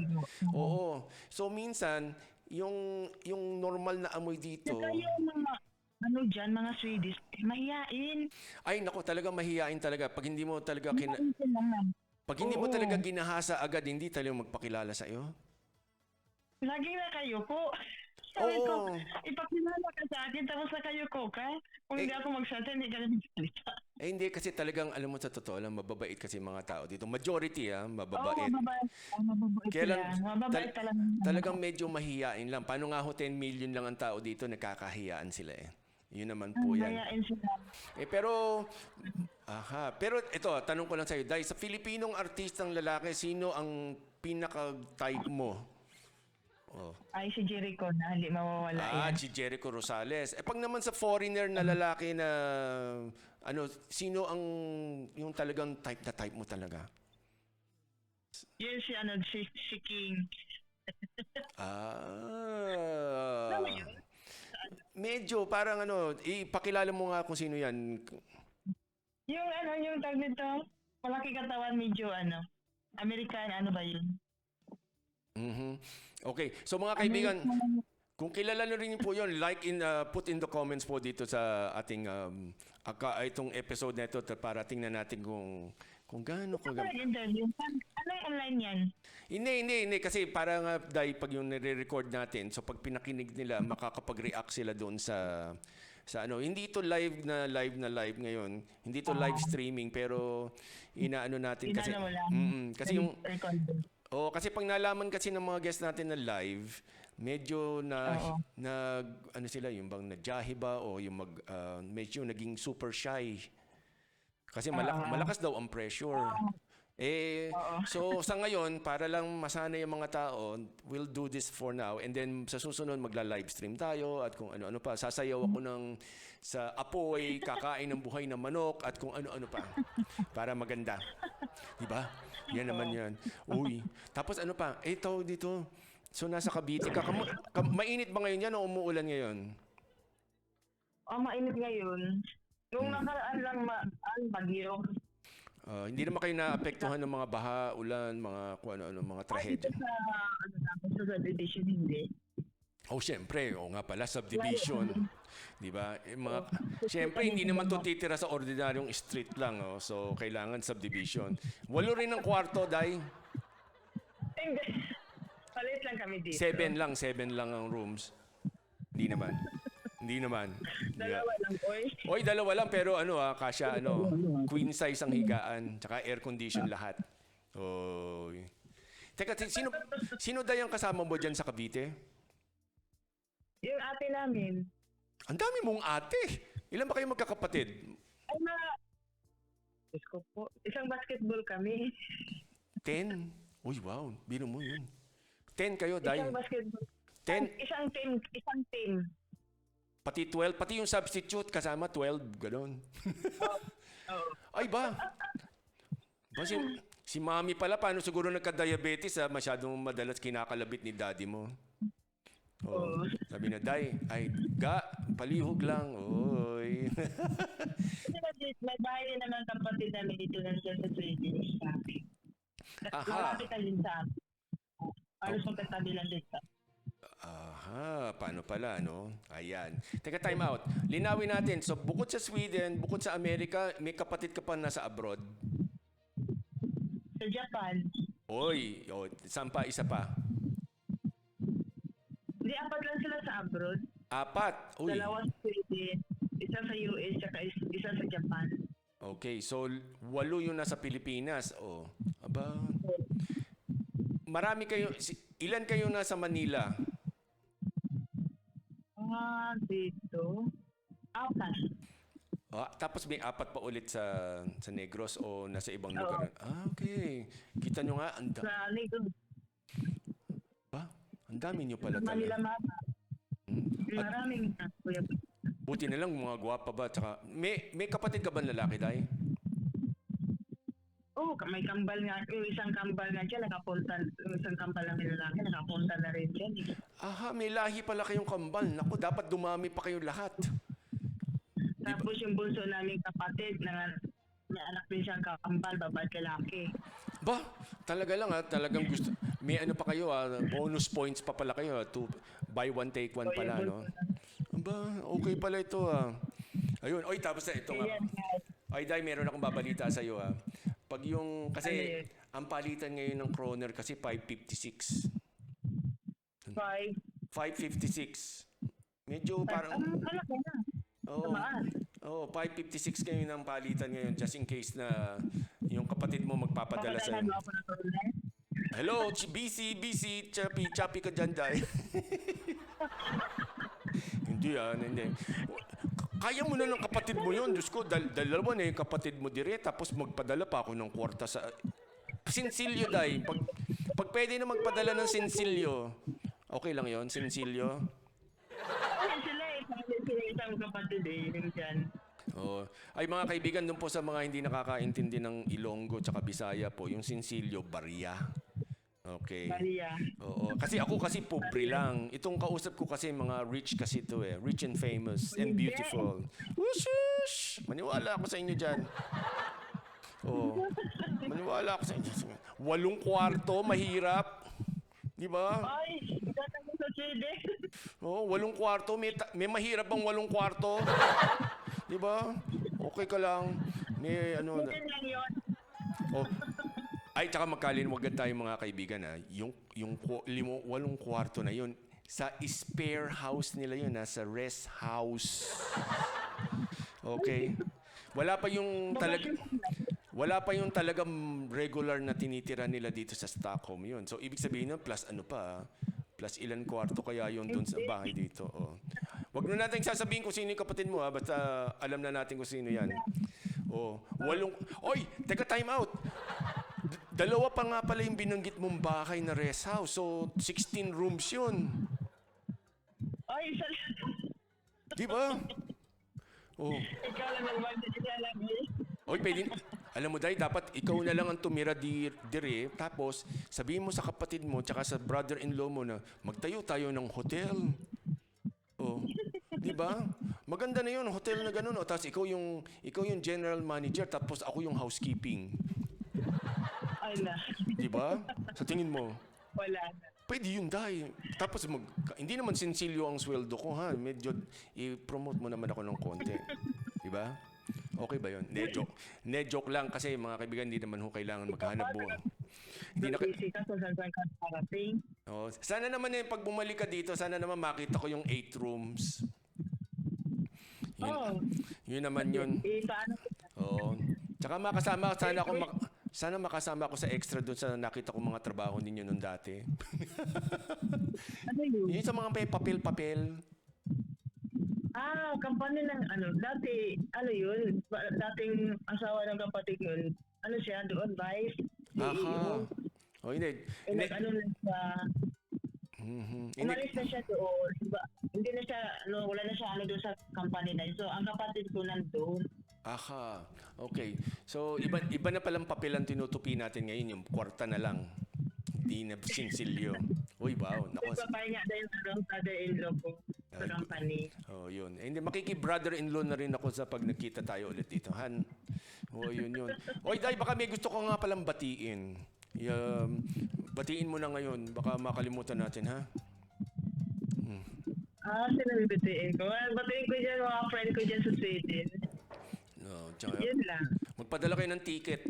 Oo. So, minsan, yung normal na amoy dito... Saka yung mga Swedish, mahiyain. Ay, naku, talagang mahiyain talaga. Pag hindi mo talaga Pag hindi mo Oo. talaga ginahasa agad, hindi talaga magpakilala sa iyo. Lagi na kayo po. Sabi ko, Oo. ipakilala ka sa akin, tapos na kayo ko ka. Kung hindi ako magsalita, hindi ka na magsalita. Hindi kasi talagang, alam mo sa totoo lang, mababait kasi mga tao dito. Majority, Oo, mababait. mababait Kaya lang, sila. Mababait talaga. talagang medyo mahihiyain lang. Paano nga ho 10 million lang ang tao dito, nakakahiyaan sila eh. Yun naman po yan. Mahiyain sila. Pero ito, tanong ko lang sa'yo, Day, sa Filipinong artistang lalaki, sino ang pinaka-type mo? Ay, si Jericho na, hindi mawawala yan. Si Jericho Rosales. Pag naman sa foreigner na lalaki na, sino ang, yung talagang type mo talaga? Yun si King. Medyo, parang ipakilala mo nga kung sino yan. Yung tag nito, malaki katawan, medyo American, ba yun? Okay, so mga kaibigan, kung kilala nyo rin po yun, put in the comments po dito sa ating itong episode na ito para tingnan natin Kung gaano Ako ka... nag-interview. Ano yung online yan? Hindi. Kasi para nga, dahil pag yung nire-record natin, so pag pinakinig nila, makakapag-react sila doon sa ano. Hindi ito live ngayon. Hindi ito live streaming, pero inaano natin kasi... Inano mo lang. Kasi yung... Recording. Kasi pag nalaman kasi ng mga guests natin na live, medyo ano sila, yung bang nagjahe ba o yung medyo naging super shy. Kasi malakas daw ang pressure. So sa ngayon, para lang masanay yung mga tao, we'll do this for now. And then sa susunod, magla-live stream tayo at kung ano-ano pa. Sasayaw ako sa apoy, kakain ng buhay na manok at kung ano-ano pa. Para maganda. Diba? Yan naman yan. Uy. Tapos ano pa? Tawag dito. So nasa Cavite ka. Mainit ba ngayon yan o umuulan ngayon? Mainit ngayon. Nung nakaraan lang bagyo. Hindi naman kayo naapektuhan ng mga baha, ulan, mga kung ano-ano, mga trahedya. Sa subdivision, hindi. Siyempre. Nga pala, subdivision. Di ba? Siyempre, hindi naman to titira sa ordinaryong street lang. So, kailangan subdivision. 8 rin ang kwarto, Day. Hindi. Palit lang kami dito. 7 lang ang rooms. Hindi naman. Dalawa lang, oy. Oy, 2 lang pero kasya queen size ang higaan, tsaka air condition lahat. Oy. Teka, sino dayang kasama mo diyan sa Cavite? Yung ate namin. Ang dami mong ate. Ilan ba kayo magkakapatid? Diyos ko po. Isang basketball kami. 10? Uy, wow. Biro mo yun. 10 kayo, Day. Isang basketball. 10? Isang team. Pati 12? Pati yung substitute kasama 12? Ganon. Ay ba? Si mami pala, paano siguro nagka-diabetes masyadong madalas kinakalabit ni daddy mo. Sabi na, Day, palihog lang. Oy. May bahay din naman kapatid namin dito na siya sa Sweden. Malapit na din sa amin. Halos magkatabi lang din sa paano pala, no? Ayan. Teka, time out. Linawin natin. So, bukod sa Sweden, bukod sa Amerika, may kapatid ka pa nasa abroad? Sa Japan. Oy, saan pa? Isa pa? Hindi, 4 lang sila sa abroad. 4? Uy. 2 sa Sweden, isa sa US, saka isa sa Japan. Okay, so 8 yung nasa Pilipinas. Aba. Marami kayo, ilan kayo nasa Manila? Dito. 4. Tapos may 4 pa ulit sa Negros o nasa ibang lugar. Okay. Kita nyo nga, Sa Negros. Ang dami nyo pala Manila talaga. mapa. Maraming kuya. Buti na lang mga gwapa ba? Tsaka, may kapatid ka ba lalaki, Day? May kambal nga. Yung isang kambal nga dyan, nakapunta. Yung isang kambal na lalaki, nakapunta na rin dyan. May lahi pala kayong kambal. Naku, dapat dumami pa kayo lahat. Tapos yung bunso naming kapatid, may anak din siyang kambal, babae lalaki. Ba, talaga lang talagang gusto. May ano pa kayo bonus points pa pala kayo to buy one take one pala, no? Ba, okay pala ito Ayun, tapos na ito nga. Ay, Day, meron akong babalita sa iyo Pag yung, kasi ang palitan ngayon ng kroner kasi 5.56. 5.56. Medyo parang... Malaki na. 5.56 ngayon ang palitan ngayon just in case na yung kapatid mo magpapadala sa'yo. Hello, busy, choppy ka dyan, Day. Hindi. Kaya mo na ng kapatid mo yun. Diyos ko, dalawa na yung kapatid mo dire, tapos magpadala pa ako ng kwarta sa... Sinsilyo, Day. Pag pwede na magpadala ng sinsilyo, okay lang yon, sinsilyo? Sila isang kapatid yung dyan. Ay mga kaibigan, doon po sa mga hindi nakakaintindi ng Ilonggo tsaka Bisaya po, yung sinsilyo, barya. Okay. Maria. Kasi ako pobre lang. Itong kausap ko kasi mga rich kasi ito rich and famous and beautiful. Whoosh! Maniwala ako sa inyo dyan. Maniwala ako sa inyo. 8 kwarto, mahirap. Di ba? Ay, itatang sa Chile. 8 kwarto. May mahirap bang 8 kwarto? Di ba? Okay ka lang. May ano... Yan lang yun. Oh, ay, tsaka magkalinwagan tayo mga kaibigan ha. Yung 8 kwarto na yun, sa spare house nila yun ha, sa rest house. Okay? Wala pa yung talagang regular na tinitira nila dito sa Stockholm yun. So, ibig sabihin nun, plus ano pa, plus ilan kwarto kaya yun doon sa bahay dito. Oh. Wag na natin sasabihin kung sino yung kapatid mo ha, basta alam na natin kung sino yan. Oh, 8... Oy, teka, time out. Dalawa pa nga pala yung binanggit mong bahay na rest house. So, 16 rooms yun. Ay, isa Di ba? Oh. ikaw lang naman, isa lang eh. Oy, pwede... Alam mo, Day, dapat ikaw na lang ang tumira dire. Tapos, sabihin mo sa kapatid mo tsaka sa brother-in-law mo na magtayo tayo ng hotel. Oh. Di ba? Maganda na yun, hotel na ganun. O, tapos ikaw yung general manager, tapos ako yung housekeeping. Ay na. Di ba? Sa tingin mo? Wala na. Pwede yun, Day. Tapos, hindi naman sinsilyo ang sweldo ko, ha? Medyo, i-promote mo naman ako ng konti. Di ba? Okay ba yun? Ne-joke lang kasi mga kaibigan, hindi naman ho kailangan maghanap buhay. Hindi na Busy ka kung saan ka parating. Oh, sana naman pag bumalik ka dito, sana naman makita ko yung 8 rooms. Yun naman yun. Paano? Oo. Tsaka sana makasama ako sa extra doon sa nakita ko mga trabaho ninyo nung dati. Ano yun? Yun sa mga may papel-papel. Company ng dati, yun, dating asawa ng kapatid nun, siya doon, vice, Aha. Oh, hindi. lang siya, umalis na siya doon, diba? Hindi na siya, wala na siya doon sa company na yun. So, ang kapatid ko nandun. Aha. Okay. So, iba na palang papel ang tinutupi natin ngayon, yung kwarta na lang. Hindi na sinsilyo. Uy, wow. Nako. Nagpapahinga na yung brother-in-law ko sa company. Oh, yun. Eh, hindi, makiki-brother-in-law na rin ako sa pag nagkita tayo ulit dito, Han. Oh, yun. Oy, Day, baka may gusto ko nga palang batiin. Batiin mo na ngayon. Baka makalimutan natin, ha? Sino bibitiin ko? Batiin ko dyan, mga friend ko dyan sa Sweden. No, tsaka, Yun lang. magpadala kayo ng ticket.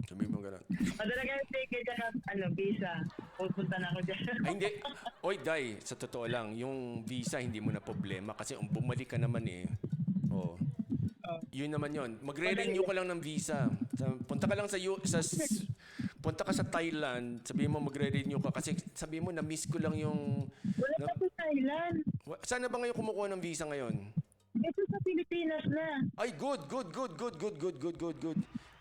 Sabihin mo gano'n. Padala ka yung ticket at visa. Pupunta na ako dyan. Ay, hindi. Oy, Day, sa totoo lang, yung visa hindi mo na problema kasi bumalik ka naman eh. Oh. Yun naman yun. Magre-renew ka lang ng visa. Punta ka lang punta ka sa Thailand, sabihin mo magre-renew ka kasi sabihin mo na-miss ko lang yung... Wala pa sa Thailand. Sana ba ngayon kumukuha ng visa ngayon? Ito sa Pilipinas na. Ay, good.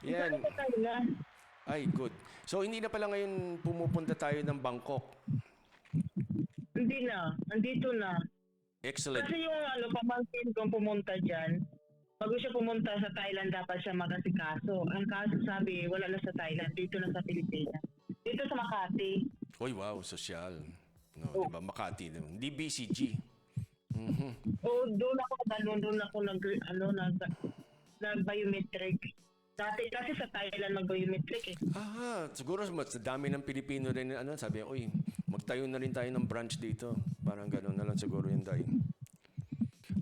Yan. Wala sa Thailand. Ay, good. So, hindi na pala ngayon pumupunta tayo ng Bangkok. Hindi na. Andito na. Excellent. Kasi yung pamangkin kong pumunta dyan, bago siya pumunta sa Thailand, dapat siya makasikaso. Ang kaso sabi, wala na sa Thailand, dito na sa Pilipinas. Dito sa Makati. Uy, wow, sosyal. No, diba? Makati. Hindi BCG. Doon ako nag-biometric. Dati kasi sa Thailand mag-biometric eh. Siguro mas dami ng Pilipino rin sabi, uy, magtayo na rin tayo ng branch dito. Parang gano'n na lang siguro yun, Day.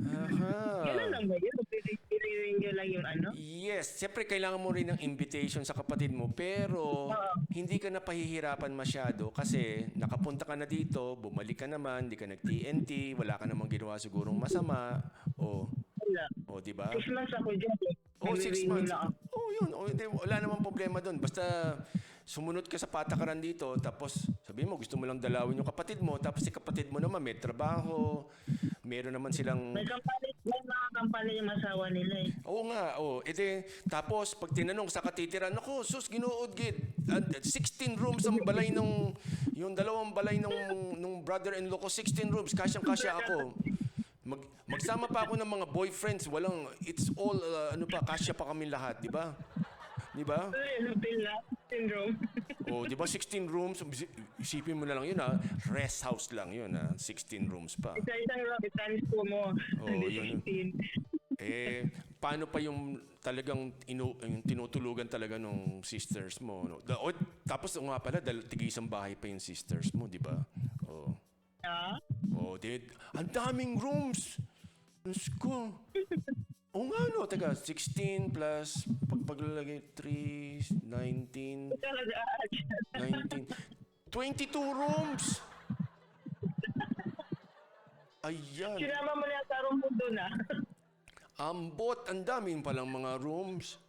Ganun lang ba yun? Pinirin lang yung Yes, siyempre kailangan mo rin ng invitation sa kapatid mo, pero hindi ka na pahihirapan masyado kasi nakapunta ka na dito, bumalik ka naman, hindi ka nag-TNT, wala ka namang ginawa sigurong masama, Wala. di ba? 6 months ako dyan eh. 6 months. Yun. Wala namang problema doon. Basta sumunod ka sa patakaran dito, tapos sabihin mo, gusto mo lang dalawin yung kapatid mo, tapos si kapatid mo naman may trabaho, meron naman silang... May mga kampanya yung asawa nila eh. Oo nga, tapos pag tinanong sa katitira, naku, sus, ginood gid. 16 rooms ang balay yung dalawang balay nung brother-in-law ko, 16 rooms, kasyang-kasya ako. Magsama pa ako ng mga boyfriends, it's all, kasya pa kami lahat, di ba? Di ba? Syndrome. Di ba 16 rooms? Isipin mo na lang yun, rest house lang yun, 16 rooms pa. Isang rocket times po mo. Yun. Paano pa yung talagang yung tinutulugan talaga ng sisters mo? No? Tapos nga pala, tig-isang bahay pa yung sisters mo, di ba? Ang daming rooms! Diyos ko. Oo nga, no. Teka, 16 plus, paglalagay 3, 19, Talaga. 19, 22 rooms! Ayan. Sinama mo na yung room mo doon ah. Ambot, ang daming palang mga rooms.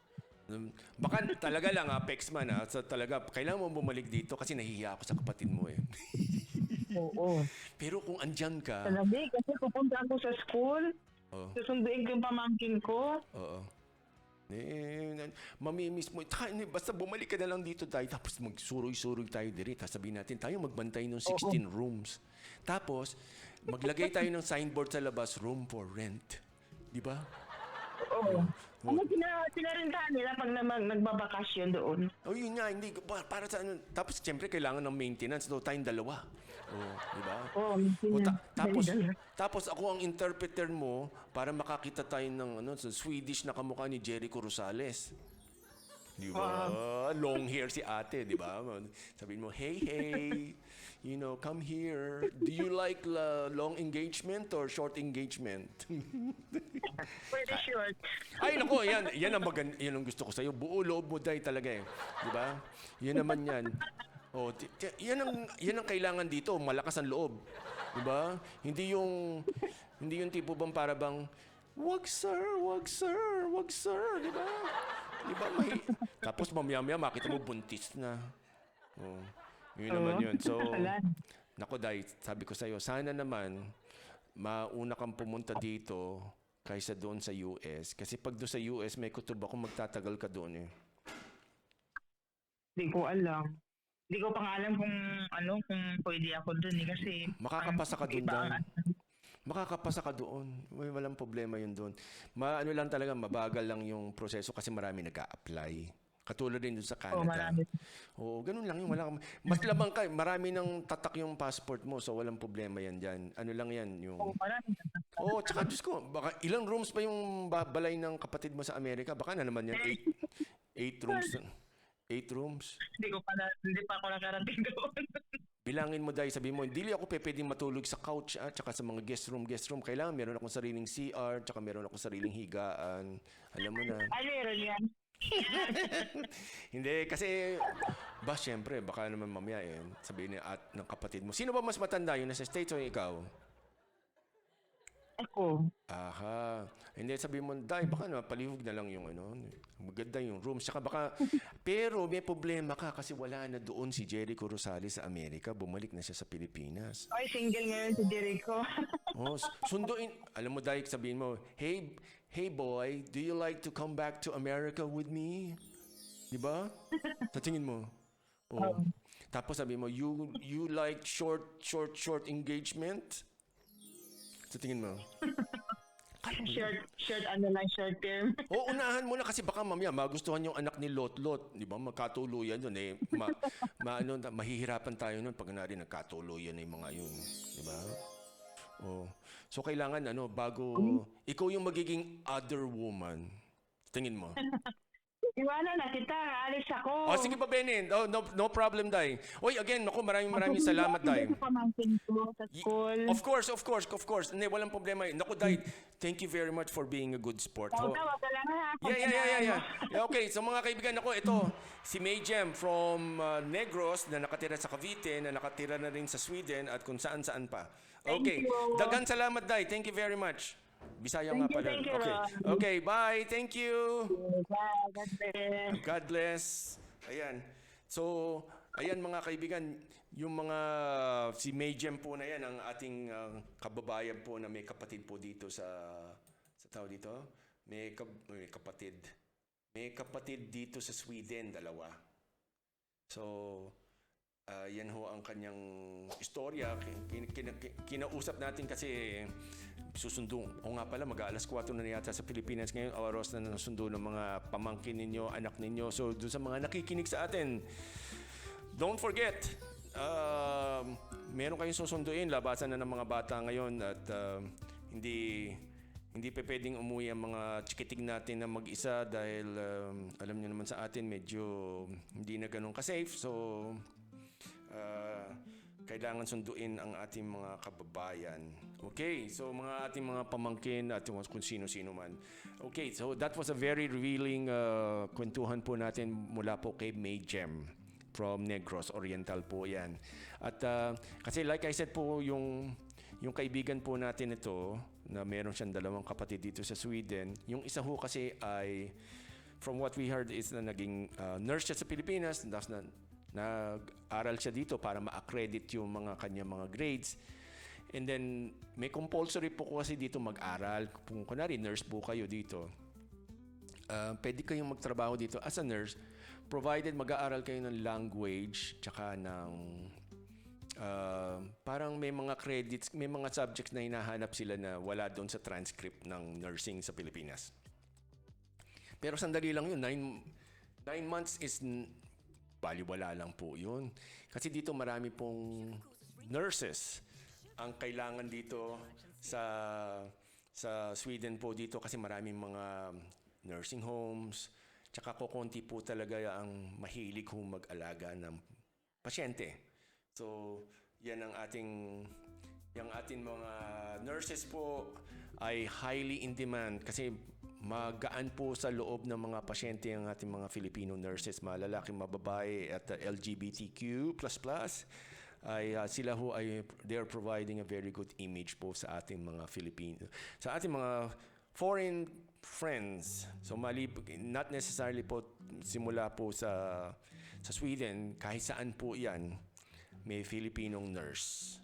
Baka talaga lang Pexman so talaga, kailangan mo bumalik dito kasi nahihiya ako sa kapatid mo eh. Oo. Pero kung andyan ka, Talaga kasi pupunta ako sa school. oh, Susunduin ko yung pamangkin ko. oo. Mamimiss mo. Basta bumalik ka na lang dito tayo. Tapos magsuroy-suroy tayo diri. Tapos sabihin natin, tayo magbantay ng 16 rooms. Tapos, maglagay tayo ng signboard sa labas, room for rent. Di ba? Oo. Ano pinarintahan nila pag nagbabakasyon doon? Oh, yun nga, hindi. Para sa ano. Tapos, siyempre, kailangan ng maintenance. So, tayong dalawa. Oh, di ba? Oo, Tapos ako ang interpreter mo para makakita tayo ng sa Swedish na kamukha ni Jericho Rosales. Di ba? Long hair si ate, di ba? Sabihin mo, hey, come here. Do you like long engagement or short engagement? Pwede short. Ay, nako, yan ang gusto ko sa'yo. Buo loob mo dahil talaga eh. Di ba? Yan naman yan. Oh, yan ang kailangan dito, malakas ang loob. 'Di ba? Hindi yung tipo bang para bang wag sir, 'di ba? 'Di ba? Tapos mamaya makita mo buntis na. Oh. Yun naman yun. So, nako dai, sabi ko sa iyo, sana naman mauna kang pumunta dito kaysa doon sa US kasi pag doon sa US may kutob ako magtatagal ka doon eh. Hindi ko alam. Hindi ko pa nga alam kung pwede ako doon eh kasi Makakapasa ka doon dahil. Makakapasa ka doon. Walang problema yun doon. Lang talaga, mabagal lang yung proseso kasi marami nag-a-apply. Katulad din doon sa Canada. marami. Oo, ganun lang yun. Mas labang ka. Marami nang tatak yung passport mo so walang problema yan dyan. Ano lang yan yung... Marami. Oo, tsaka Diyos ko, baka ilang rooms pa yung balay ng kapatid mo sa Amerika? Baka na naman yan 8 rooms. 8 rooms. Hindi pa ako nakarating doon. Bilangin mo dahil sabi mo, hindi ako pwedeng matulog sa couch tsaka sa mga guest room. Kailangan meron akong sariling CR tsaka meron akong sariling higaan. Alam mo na. Ay, meron yan. Hindi, kasi syempre, baka naman mamaya sabihin ng kapatid mo. Sino ba mas matanda, yun nasa States o ikaw? Ako. Aha. Hindi, sabihin mo, Day, baka na, palihog na lang yung maganda yung rooms. Tsaka pero may problema ka kasi wala na doon si Jericho Rosales sa Amerika. Bumalik na siya sa Pilipinas. Ay, single ngayon si Jericho. Sunduin. Alam mo, Day, sabihin mo, hey boy, do you like to come back to America with me? Diba? Sa tingin mo. Oh. Tapos sabihin mo, you like short engagement? Sa tingin mo. Short term. Oo, unahan mo na kasi baka mamaya magustuhan yung anak ni Lot. Di ba? Magkatuluyan doon eh. Mahihirapan tayo noon pag nagkatuluyan yung mga yun. Di ba? Oh. So kailangan bago ikaw yung magiging other woman. Tingin mo. Iwanan na kita, alis ako. Oh, sige pa, Benin. Oh, no problem, Day. Oy, again, maraming salamat, Day. Pamangkin ko sa school. Of course. Hindi, walang problema. Naku, Day, thank you very much for being a good sport. Tawag ka lang ha. Yeah. Okay, so mga kaibigan, ito, si May Jem from Negros na nakatira sa Cavite, na nakatira na rin sa Sweden at kung saan-saan pa. Okay, Thank you. dagan salamat, Day. Thank you very much. Bisaya nga pala. Thank you, Okay, bye. Thank you. Bye, God bless. God bless. Ayan. So, ayan mga kaibigan, yung mga si May Jem po na yan, ang ating kababayan po na may kapatid po dito sa tao dito. May kapatid. May kapatid dito sa Sweden, dalawa. So, yan ho ang kanyang istorya. Kinausap natin kasi susundo. O nga pala, mag-aalas 4 na yata sa Pilipinas ngayon. Oras na nasundo ng mga pamangkin ninyo, anak ninyo. So, doon sa mga nakikinig sa atin, don't forget, meron kayong susunduin. Labasan na ng mga bata ngayon at hindi pa pwedeng umuwi ang mga chikitig natin na mag-isa dahil alam niyo naman sa atin medyo hindi na ganun ka-safe. So, kailangan sunduin ang ating mga kababayan. Okay, so mga ating mga pamangkin at kung sino-sino man. Okay, so that was a very revealing kwentuhan po natin mula po kay May Gem from Negros Oriental po yan. At kasi like I said po, yung kaibigan po natin ito, na meron siyang dalawang kapatid dito sa Sweden, yung isa ho kasi ay, from what we heard, is na naging nurse siya sa Pilipinas, nag-aral siya dito para ma-accredit yung mga kanyang mga grades. And then, may compulsory po kasi dito mag-aral. Kung kunwari, nurse po kayo dito, pwede kayong magtrabaho dito as a nurse, provided mag-aaral kayo ng language, tsaka ng parang may mga credits, may mga subjects na hinahanap sila na wala doon sa transcript ng nursing sa Pilipinas. Pero sandali lang yun. 9 months is baliwala lang po yun. Kasi dito marami pong nurses ang kailangan dito sa Sweden po dito, kasi maraming mga nursing homes, tsaka kukunti po talaga ang mahilig kong mag-alaga ng pasyente. So, yan ang yung ating mga nurses po ay highly in demand kasi magaan po sa loob ng mga pasyente ang ating mga Filipino nurses, mga lalaki, mga babae at LGBTQ++. Ay sila ho ay they're providing a very good image po sa ating mga Filipino, sa ating mga foreign friends. So not necessarily po simula po sa Sweden, kahit saan po 'yan may Filipinong nurse.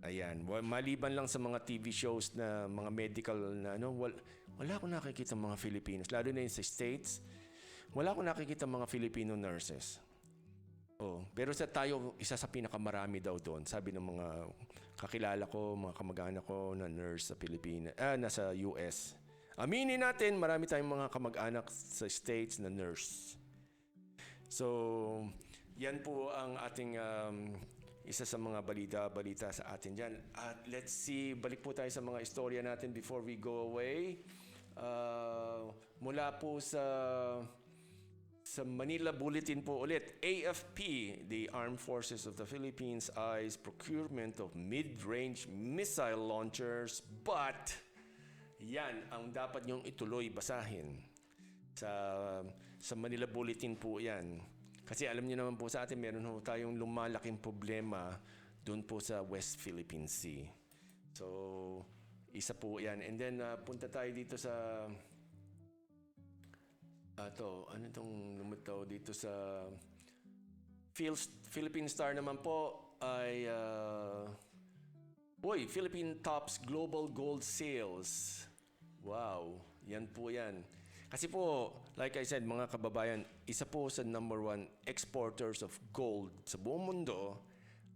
Ayan, maliban lang sa mga TV shows na mga medical na wala akong nakikita mga Filipinos, lalo na yun sa States. Wala akong nakikita mga Filipino nurses. Pero tayo, isa sa pinakamarami daw doon. Sabi ng mga kakilala ko, mga kamag-anak ko na nurse sa Pilipinas, nasa US. Aminin natin, marami tayong mga kamag-anak sa States na nurse. So, yan po ang ating isa sa mga balita sa atin dyan. At let's see, balik po tayo sa mga istorya natin before we go away. Mula po sa Manila Bulletin po ulit, AFP, the Armed Forces of the Philippines, eyes procurement of mid-range missile launchers, but yan ang dapat niyong ituloy basahin. Sa Manila Bulletin po yan. Kasi alam niyo naman po sa atin, meron po tayong lumalaking problema doon po sa West Philippine Sea. So, isa po yan. And then, punta tayo dito sa ano itong lumitaw dito sa Philippine Star naman po ay Philippine tops global gold sales. Wow, yan po yan. Kasi po, like I said, mga kababayan, isa po sa number 1 exporters of gold sa buong mundo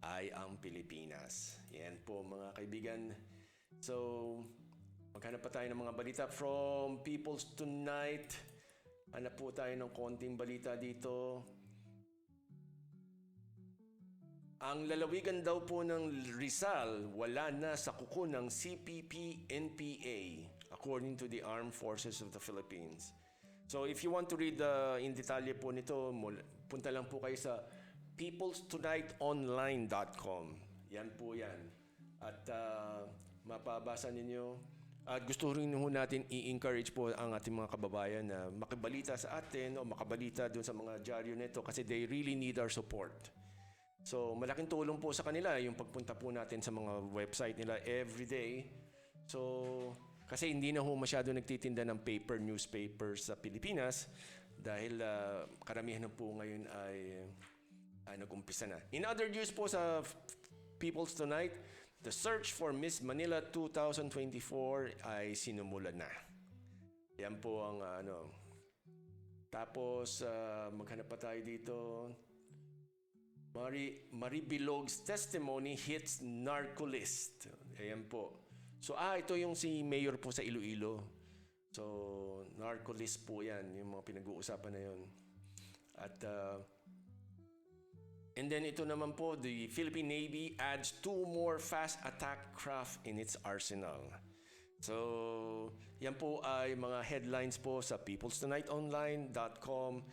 ay ang Pilipinas. Yan po mga kaibigan. So, maghanap pa tayo ng mga balita from People's Tonight. Hanap po tayo ng konting balita dito. Ang lalawigan daw po ng Rizal wala na sa kuko ng CPP-NPA according to the Armed Forces of the Philippines. So if you want to read in detalye po nito, punta lang po kayo sa peoplestonightonline.com. Yan po yan. At mapabasa ninyo. At gusto rin natin i-encourage po ang ating mga kababayan na makibalita sa atin o makabalita doon sa mga dyaryo nito kasi they really need our support. So malaking tulong po sa kanila yung pagpunta po natin sa mga website nila everyday. So kasi hindi na ho masyado nagtitinda ng newspapers sa Pilipinas dahil karamihan na po ngayon ay nag-umpisa na. In other news po sa People's Tonight, the search for Miss Manila 2024 ay sinumulan na. Yan po ang Tapos, maghanap pa tayo dito. Marie Bilog's testimony hits narcolist. Ayan po. So, ito yung si Mayor po sa Iloilo. So, narcolist po yan. Yung mga pinag-uusapan na yun. At, and then ito naman po, the Philippine Navy adds 2 more fast attack craft in its arsenal. So, yan po ay mga headlines po sa peoplestonightonline.com.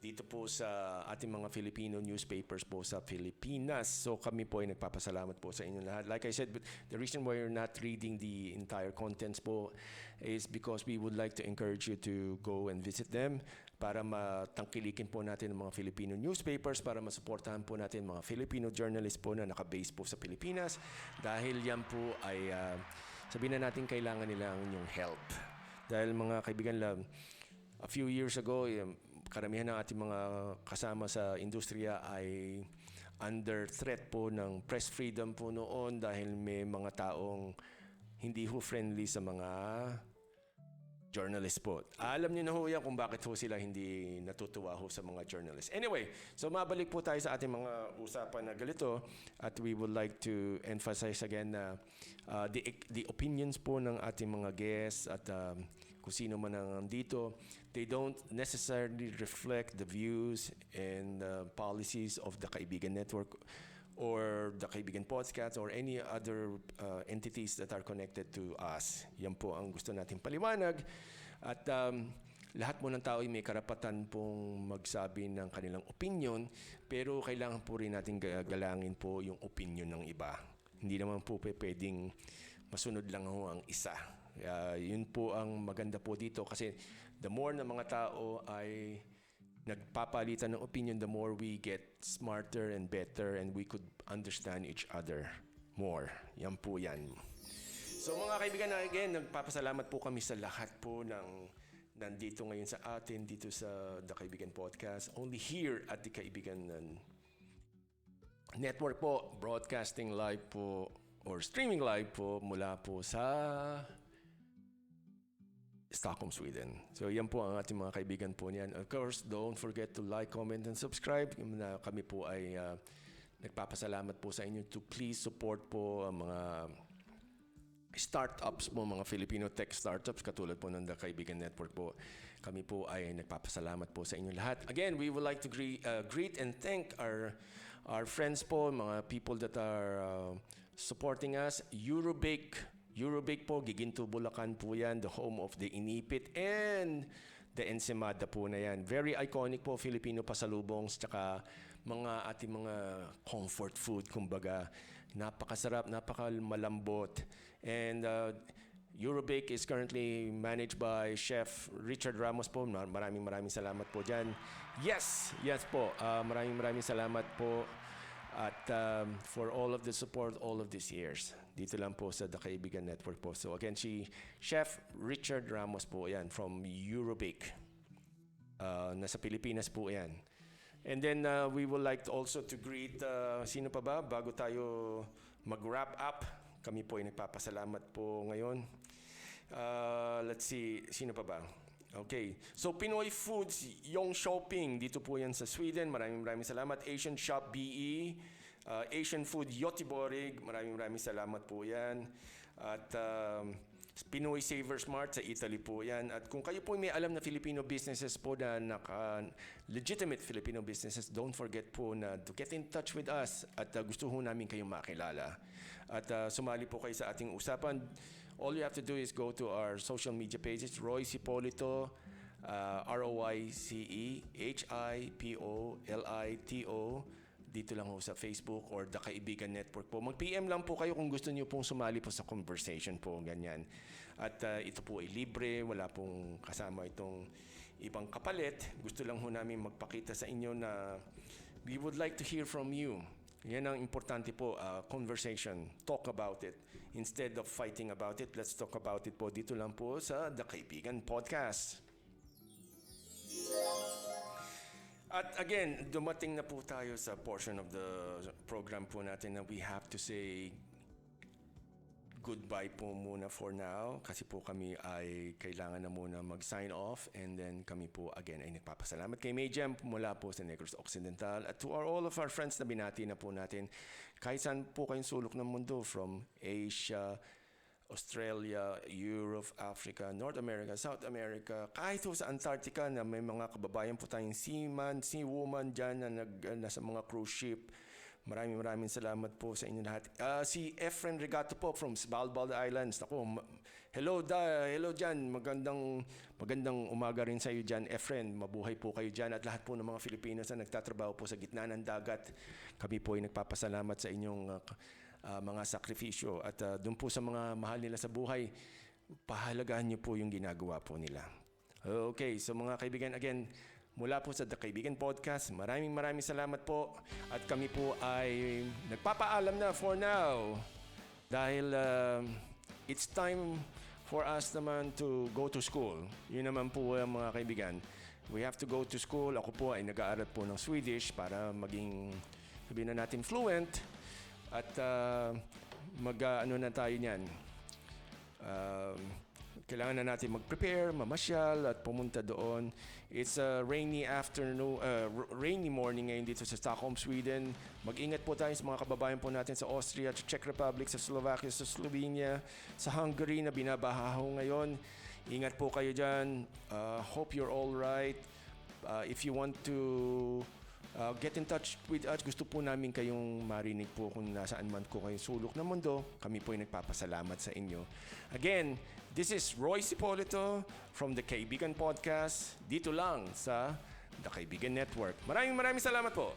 dito po sa ating mga Filipino newspapers po sa Pilipinas. So kami po ay nagpapasalamat po sa inyo lahat. Like I said, the reason why you're not reading the entire contents po is because we would like to encourage you to go and visit them para matangkilikin po natin ang mga Filipino newspapers, para masuportahan po natin mga Filipino journalists po na nakabase po sa Pilipinas dahil yan po ay sabihin na natin kailangan nila ang inyong help. Dahil mga kaibigan lang, a few years ago, karamihan ng ating mga kasama sa industriya ay under threat po ng press freedom po noon dahil may mga taong hindi ho friendly sa mga journalist po. Alam niyo na ho yan kung bakit ho sila hindi natutuwa ho sa mga journalists. Anyway, so mabalik po tayo sa ating mga usapan na galito at we would like to emphasize again na the opinions po ng ating mga guests at kung sino man ang nandito, they don't necessarily reflect the views and policies of the Kaibigan Network or the Kaibigan Podcast or any other entities that are connected to us. Yan po ang gusto natin paliwanag. At lahat mo ng tao ay may karapatan pong magsabi ng kanilang opinion, pero kailangan po rin natin galangin po yung opinion ng iba. Hindi naman po pwedeng masunod lang ho ang isa. Yun po ang maganda po dito kasi the more na mga tao ay nagpapalitan ng opinion, the more we get smarter and better and we could understand each other more. Yan po yan. So mga kaibigan, again, nagpapasalamat po kami sa lahat po ng nandito ngayon sa atin, dito sa The Kaibigan Podcast. Only here at The Kaibigan Network po, broadcasting live po or streaming live po mula po sa Stockholm, Sweden. So yan po ang ating mga kaibigan po niyan. Of course, don't forget to like, comment, and subscribe. Kami po ay nagpapasalamat po sa inyo to please support po ang mga startups po, mga Filipino tech startups katulad po ng The Kaibigan Network po. Kami po ay nagpapasalamat po sa inyo lahat. Again, we would like to greet and thank our friends po, mga people that are supporting us. Eurobake po, Giginto, Bulacan po yan, the home of the Inipit and the Ensenada po na yan. Very iconic po, Filipino pasalubongs, tsaka mga ating mga comfort food, kumbaga. Napakasarap, napakamalambot. And Eurobake is currently managed by Chef Richard Ramos po. Maraming salamat po dyan. Yes po. Maraming salamat po. At for all of the support all of these years. Dito lang po sa The Kaibigan Network po. So again, Chef Richard Ramos po yan from Eurobake. Nasa Pilipinas po yan. And then we would like to also to greet, sino pa ba? Bago tayo mag-wrap up, kami po ay nagpapasalamat po ngayon. Let's see, sino pa ba? Okay. So Pinoy Foods, Yung Shopping, dito po yan sa Sweden. Maraming salamat. Asian Shop BE, Asian Food Yotiborig, maraming salamat po yan. At Pinoy Savers Mart sa Italy po yan. At kung kayo po may alam na Filipino businesses po na legitimate Filipino businesses, don't forget po na to get in touch with us at gusto ho namin kayong makilala. At sumali po kayo sa ating usapan. All you have to do is go to our social media pages, Royce Hipolito, RoyceHipolito, dito lang ho sa Facebook or The Kaibigan Network po. Mag-PM lang po kayo kung gusto niyo pong sumali po sa conversation po, ganyan. At ito po ay libre, wala pong kasama itong ibang kapalit. Gusto lang ho namin magpakita sa inyo na we would like to hear from you. Yan ang importante po, conversation. Talk about it. Instead of fighting about it, let's talk about it po. Dito lang po sa The Kaibigan Podcast. At again, dumating na po tayo sa portion of the program po natin na we have to say goodbye po muna for now kasi po kami ay kailangan na muna mag-sign off and then kami po again ay nagpapasalamat kay Mayjem mula po sa Negros Occidental at to all of our friends na binati na po natin kahit saan po kayong sulok ng mundo from Asia, Australia, Europe, Africa, North America, South America, kahit po sa Antarctica na may mga kababayan po tayong seaman, seawoman dyan na nasa mga cruise ship. Maraming salamat po sa inyo lahat. Si Efren Regato po from Svalbard Islands. Ako, hello dyan. Magandang umaga rin sa iyo dyan, Efren. Mabuhay po kayo dyan at lahat po ng mga Filipinos na nagtatrabaho po sa gitna ng dagat. Kami po ay nagpapasalamat sa inyong mga sakripisyo at doon po sa mga mahal nila sa buhay, pahalagahan niyo po yung ginagawa po nila. Okay, so mga kaibigan, again, mula po sa The Kaibigan Podcast, maraming salamat po. At kami po ay nagpapaalam na for now. Dahil it's time for us naman to go to school. Yun naman po mga kaibigan. We have to go to school. Ako po ay nag-aaral po ng Swedish para maging, sabihin na natin, fluent. At mag-ano na tayo niyan. Kailangan na natin mag-prepare, mamasyal at pumunta doon. It's a rainy afternoon, rainy morning ngayon dito sa Stockholm, Sweden. Mag-ingat po tayo sa mga kababayan po natin sa Austria, sa Czech Republic, sa Slovakia, sa Slovenia, sa Hungary na binabahaho ngayon. Ingat po kayo dyan. Hope you're all right. If you want to get in touch with us, gusto po namin kayong marinig po kung nasaan man ko kayo sulok ng mundo. Kami po ay nagpapasalamat sa inyo. Again, this is Roy Cipolito from The Kaibigan Podcast, dito lang sa The Kaibigan Network. Maraming salamat po.